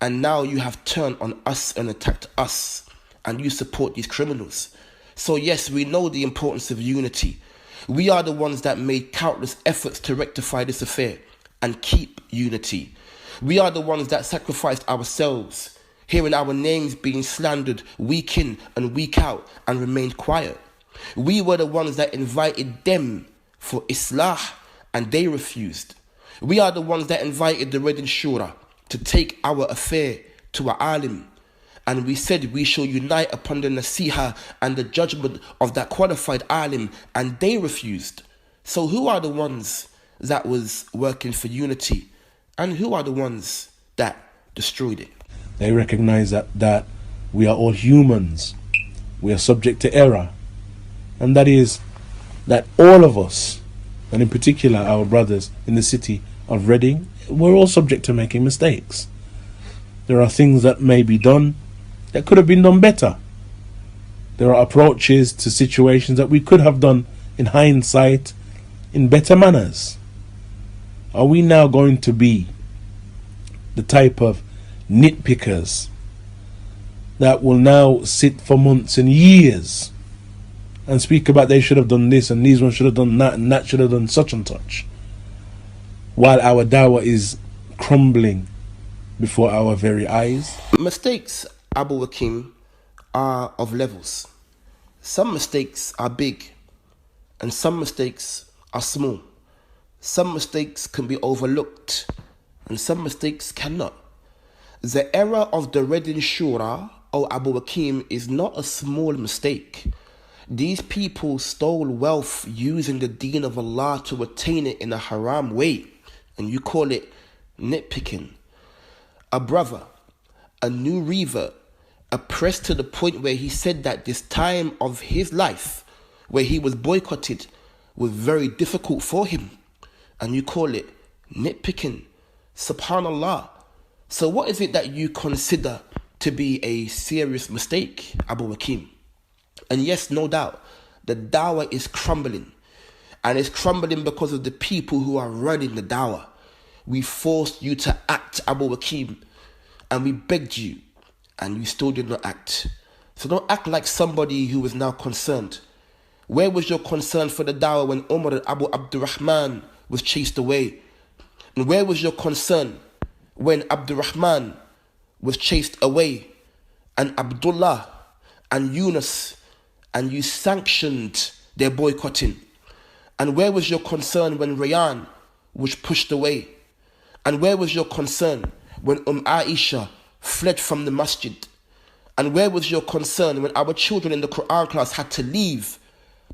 And now you have turned on us and attacked us, and you support these criminals. So yes, we know the importance of unity. We are the ones that made countless efforts to rectify this affair and keep unity. We are the ones that sacrificed ourselves, hearing our names being slandered week in and week out, and remained quiet. We were the ones that invited them for Islah, and they refused. We are the ones that invited the Red Shura to take our affair to our alim, and we said we shall unite upon the nasiha and the judgment of that qualified alim, and they refused. So who are the ones that was working for unity, and who are the ones that destroyed it? They recognize that we are all humans. We are subject to error. And that is that all of us, and in particular our brothers in the city of Reading, we're all subject to making mistakes. There are things that may be done that could have been done better. There are approaches to situations that we could have done in hindsight in better manners. Are we now going to be the type of nitpickers that will now sit for months and years and speak about they should have done this and these ones should have done that and that should have done such and such, while our dawah is crumbling before our very eyes? Mistakes, Abu Hakeem, are of levels. Some mistakes are big and some mistakes are small. Some mistakes can be overlooked and some mistakes cannot. The error of the Reading Shura, O Abu Hakeem, is not a small mistake. These people stole wealth using the deen of Allah to attain it in a haram way, and you call it nitpicking. A brother, a new revert, oppressed to the point where he said that this time of his life, where he was boycotted, was very difficult for him, and you call it nitpicking. Subhanallah. So what is it that you consider to be a serious mistake, Abu Hakeem? And yes, no doubt, the dawah is crumbling. And it's crumbling because of the people who are running the dawah. We forced you to act, Abu Hakeem, and we begged you, and you still did not act. So don't act like somebody who is now concerned. Where was your concern for the dawah when Umar and Abu Abdurrahman was chased away? And where was your concern when Abdurrahman was chased away, and Abdullah and Yunus, and you sanctioned their boycotting? And where was your concern when Rayyan was pushed away? And where was your concern when Aisha fled from the Masjid? And where was your concern when our children in the Quran class had to leave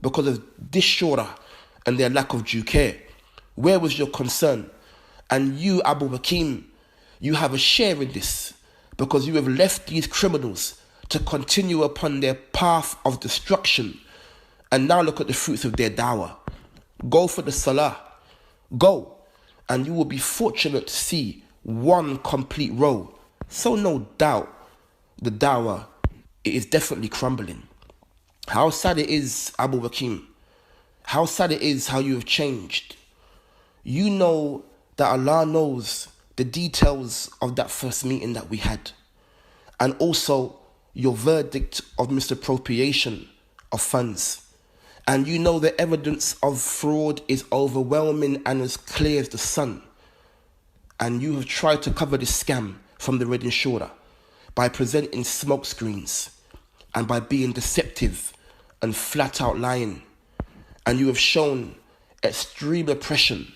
because of this shura and their lack of due care? Where was your concern? And you, Abu Hakeem, you have a share in this, because you have left these criminals to continue upon their path of destruction. And now look at the fruits of their dawah. Go for the salah. Go, and you will be fortunate to see one complete row. So no doubt, the dawah, it is definitely crumbling. How sad it is, Abu Hakeem. How sad it is how you have changed. You know that Allah knows the details of that first meeting that we had, and also your verdict of misappropriation of funds. And you know the evidence of fraud is overwhelming and as clear as the sun. And you have tried to cover this scam from the Reading Shura by presenting smoke screens and by being deceptive and flat out lying. And you have shown extreme oppression,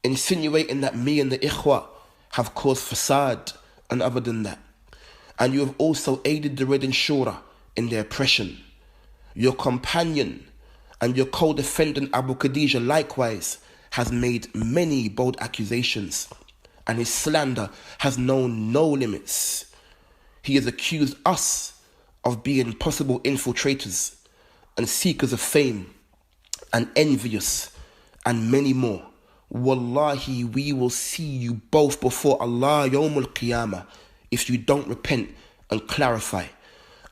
insinuating that me and the ikhwa have caused fasad and other than that. And you have also aided the Reading Shura in their oppression. Your companion and your co-defendant Abu Khadija likewise has made many bold accusations, and his slander has known no limits. He has accused us of being possible infiltrators and seekers of fame and envious and many more. Wallahi, we will see you both before Allah Yawmul Qiyamah if you don't repent and clarify.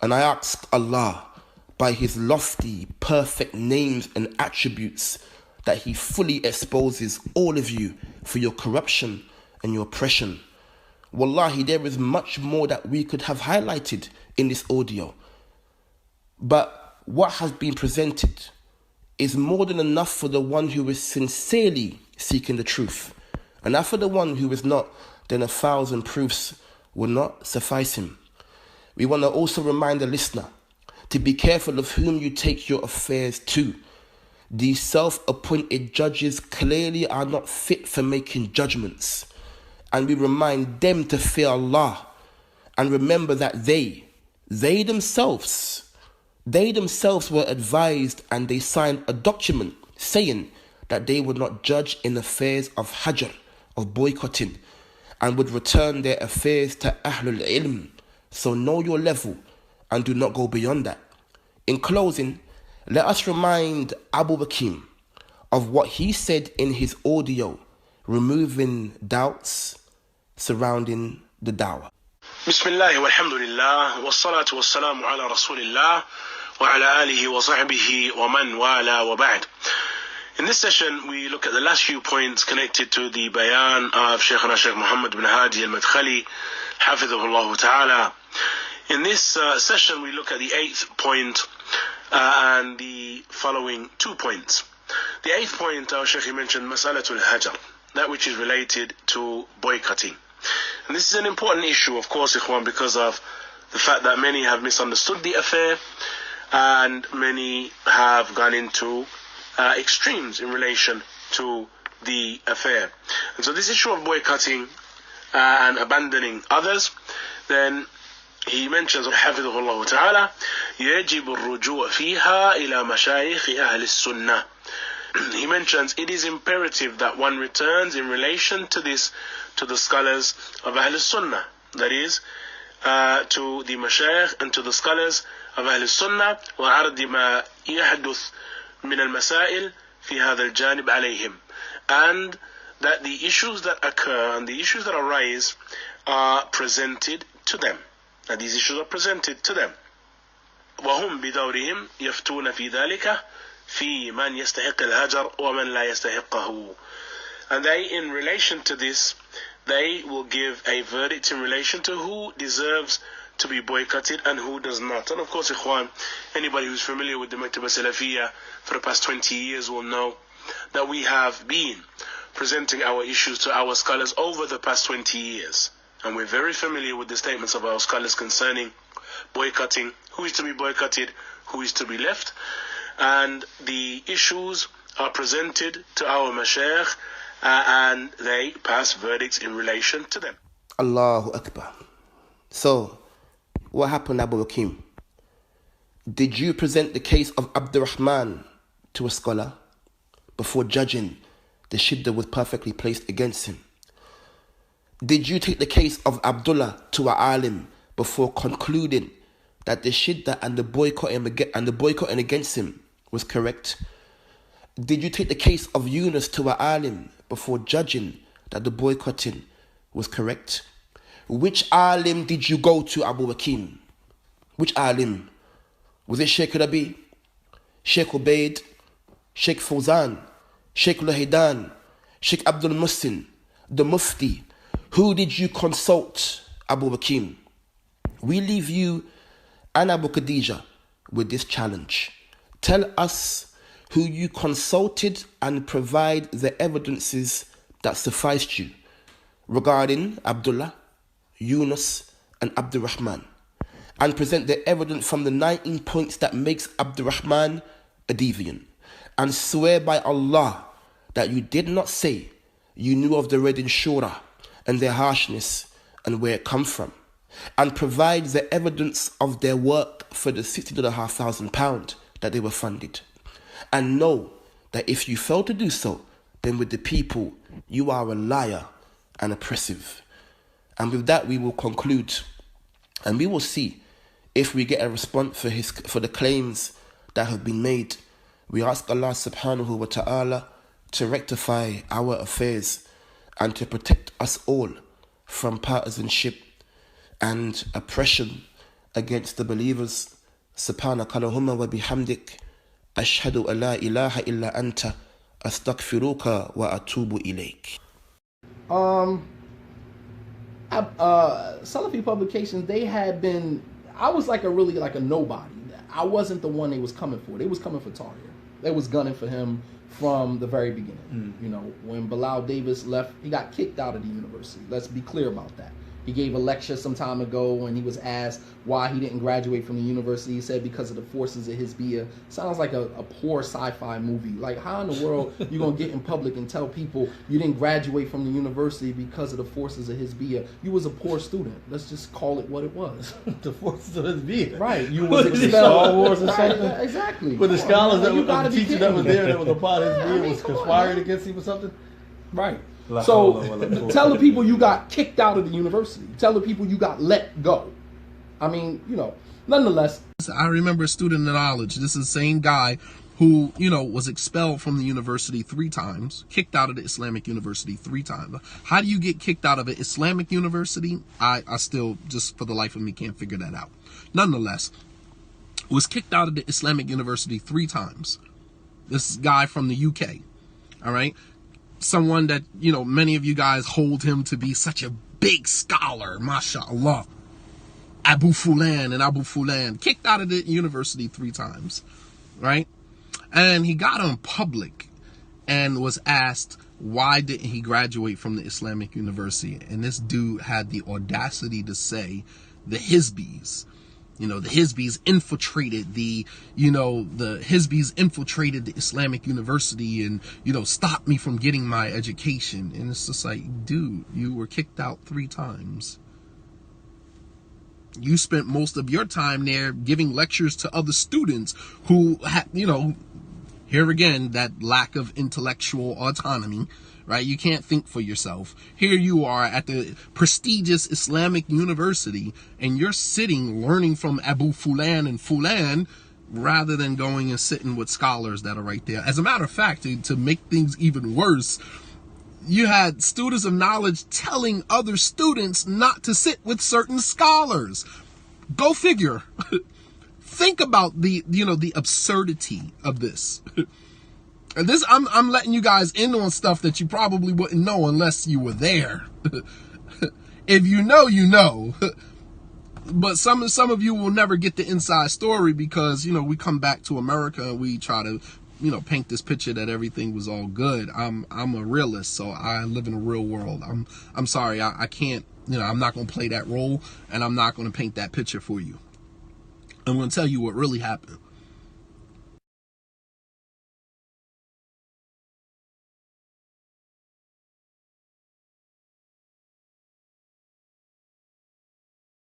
And I ask Allah, by his lofty, perfect names and attributes, that he fully exposes all of you for your corruption and your oppression. Wallahi, there is much more that we could have highlighted in this audio. But what has been presented is more than enough for the one who is sincerely seeking the truth. And not for the one who is not, then 1,000 proofs will not suffice him. We want to also remind the listener to be careful of whom you take your affairs to. These self-appointed judges clearly are not fit for making judgments. And we remind them to fear Allah and remember that they themselves were advised and they signed a document saying that they would not judge in affairs of hajr, of boycotting, and would return their affairs to Ahlul Ilm. So know your level and do not go beyond that. In closing, let us remind Abu Hakeem of what he said in his audio, removing doubts surrounding the dawah. Bismillah walhamdulillah wassalatu wassalamu ala rasulillah wa ala alihi wa sahbihi wa man wala wa ba'd. In this session, we look at the last few points connected to the bayan of Sheikh Muhammad bin Hadi al-Madkhali, hafidhahullah ta'ala. In this session, we look at the 8th point and the following 2 points. The 8th point, our Sheikh mentioned Mas'alatul Hajar, that which is related to boycotting. And this is an important issue, of course, Ikhwan, because of the fact that many have misunderstood the affair and many have gone into extremes in relation to the affair. And so this issue of boycotting and abandoning others, then he mentions حفظه الله تعالى يجب الرجوع فيها إلى مشايخ أهل السنة. He mentions it is imperative that one returns in relation to this to the scholars of Ahl Sunnah, that is, to the mashayikh and to the scholars of Ahl Sunnah, وعرض ما يحدث من المسائل في هذا الجانب عليهم, and that the issues that occur and the issues that arise are presented to them. That these issues are presented to them. وهم بدورهم يفتون في ذلك في من يستحق الهجر ومن لا يستحقه. And they, in relation to this, they will give a verdict in relation to who deserves to be boycotted and who does not. And of course, Ikhwan, anybody who's familiar with the Maktaba Salafiyya for the past 20 years will know that we have been presenting our issues to our scholars over the past 20 years. And we're very familiar with the statements of our scholars concerning boycotting, who is to be boycotted, who is to be left. And the issues are presented to our mashayikh, and they pass verdicts in relation to them. Allahu Akbar. So, what happened, Abu Hakeem? Did you present the case of Abdurrahman to a scholar before judging the shiddah was perfectly placed against him? Did you take the case of Abdullah to an alim before concluding that the shiddah and the boycotting against him was correct? Did you take the case of Yunus to an alim before judging that the boycotting was correct? Which alim did you go to, Abu Hakeem? Which alim? Was it Sheikh Rabi, Sheikh Ubaid, Sheikh Fawzan, Sheikh Lahidan, Sheikh Abdul Mussin, the Mufti? Who did you consult, Abu Hakeem? We leave you and Abu Khadija with this challenge. Tell us who you consulted and provide the evidences that sufficed you regarding Abdullah, Yunus and Abdurrahman, and present the evidence from the 19 points that makes Abdurrahman a deviant, and swear by Allah that you did not say you knew of the Redding Shura and their harshness and where it come from, and provide the evidence of their work for the £60,500 that they were funded. And know that if you fail to do so, then with the people, you are a liar and oppressive. And with that, we will conclude, and we will see if we get a response for the claims that have been made. We ask Allah subhanahu wa ta'ala to rectify our affairs and to protect us all from partisanship and oppression against the believers. Subhanaka Allahumma wa bihamdik, ashhadu an la ilaha illa anta, astaghfiruka wa atubu ilayk. Salafi publications, they had been, I was like a nobody. I wasn't the one they was coming for. They was coming for Tahir. They was gunning for him from the very beginning. You know, when Bilal Davis left, he got kicked out of the university. Let's be clear about that. He gave a lecture some time ago when he was asked why he didn't graduate from the university. He said because of the forces of Hizbiyah. Sounds like a poor sci-fi movie. Like, how in the world you going to get in public and tell people you didn't graduate from the university because of the forces of Hizbiyah? You was a poor student. Let's just call it what it was. The forces of Hizbiyah. Right. You was expelled. Right, exactly. But the scholars that the teacher that was there that was a part of Hizbiyah was conspiring against him or something? Right. So tell the people you got kicked out of the university. Tell the people you got let go. I mean, you know, nonetheless. I remember a student in knowledge. This is the same guy who, you know, was expelled from the university 3 times, kicked out of the Islamic university 3 times. How do you get kicked out of an Islamic university? I still, just for the life of me, can't figure that out. Nonetheless, was kicked out of the Islamic university 3 times. This guy from the UK, all right? Someone that, you know, many of you guys hold him to be such a big scholar, mashallah. Abu Fulan and Abu Fulan, kicked out of the university 3 times, right? And he got on public and was asked, why didn't he graduate from the Islamic university? And this dude had the audacity to say the Hizbis You know, the Hizbis infiltrated the Hizbis infiltrated the Islamic University and, you know, stopped me from getting my education. And it's just like, dude, you were kicked out 3 times. You spent most of your time there giving lectures to other students who had, you know, here again, that lack of intellectual autonomy, right? You can't think for yourself. Here you are at the prestigious Islamic University, and you're sitting learning from Abu Fulan and Fulan rather than going and sitting with scholars that are right there. As a matter of fact, to make things even worse, you had students of knowledge telling other students not to sit with certain scholars. Go figure. Think about the absurdity of this. And this, I'm letting you guys in on stuff that you probably wouldn't know unless you were there. If you know, you know. But some of you will never get the inside story because, you know, we come back to America and we try to, you know, paint this picture that everything was all good. I'm a realist, so I live in a real world. I'm sorry, I can't, you know, I'm not going to play that role, and I'm not going to paint that picture for you. I'm going to tell you what really happened.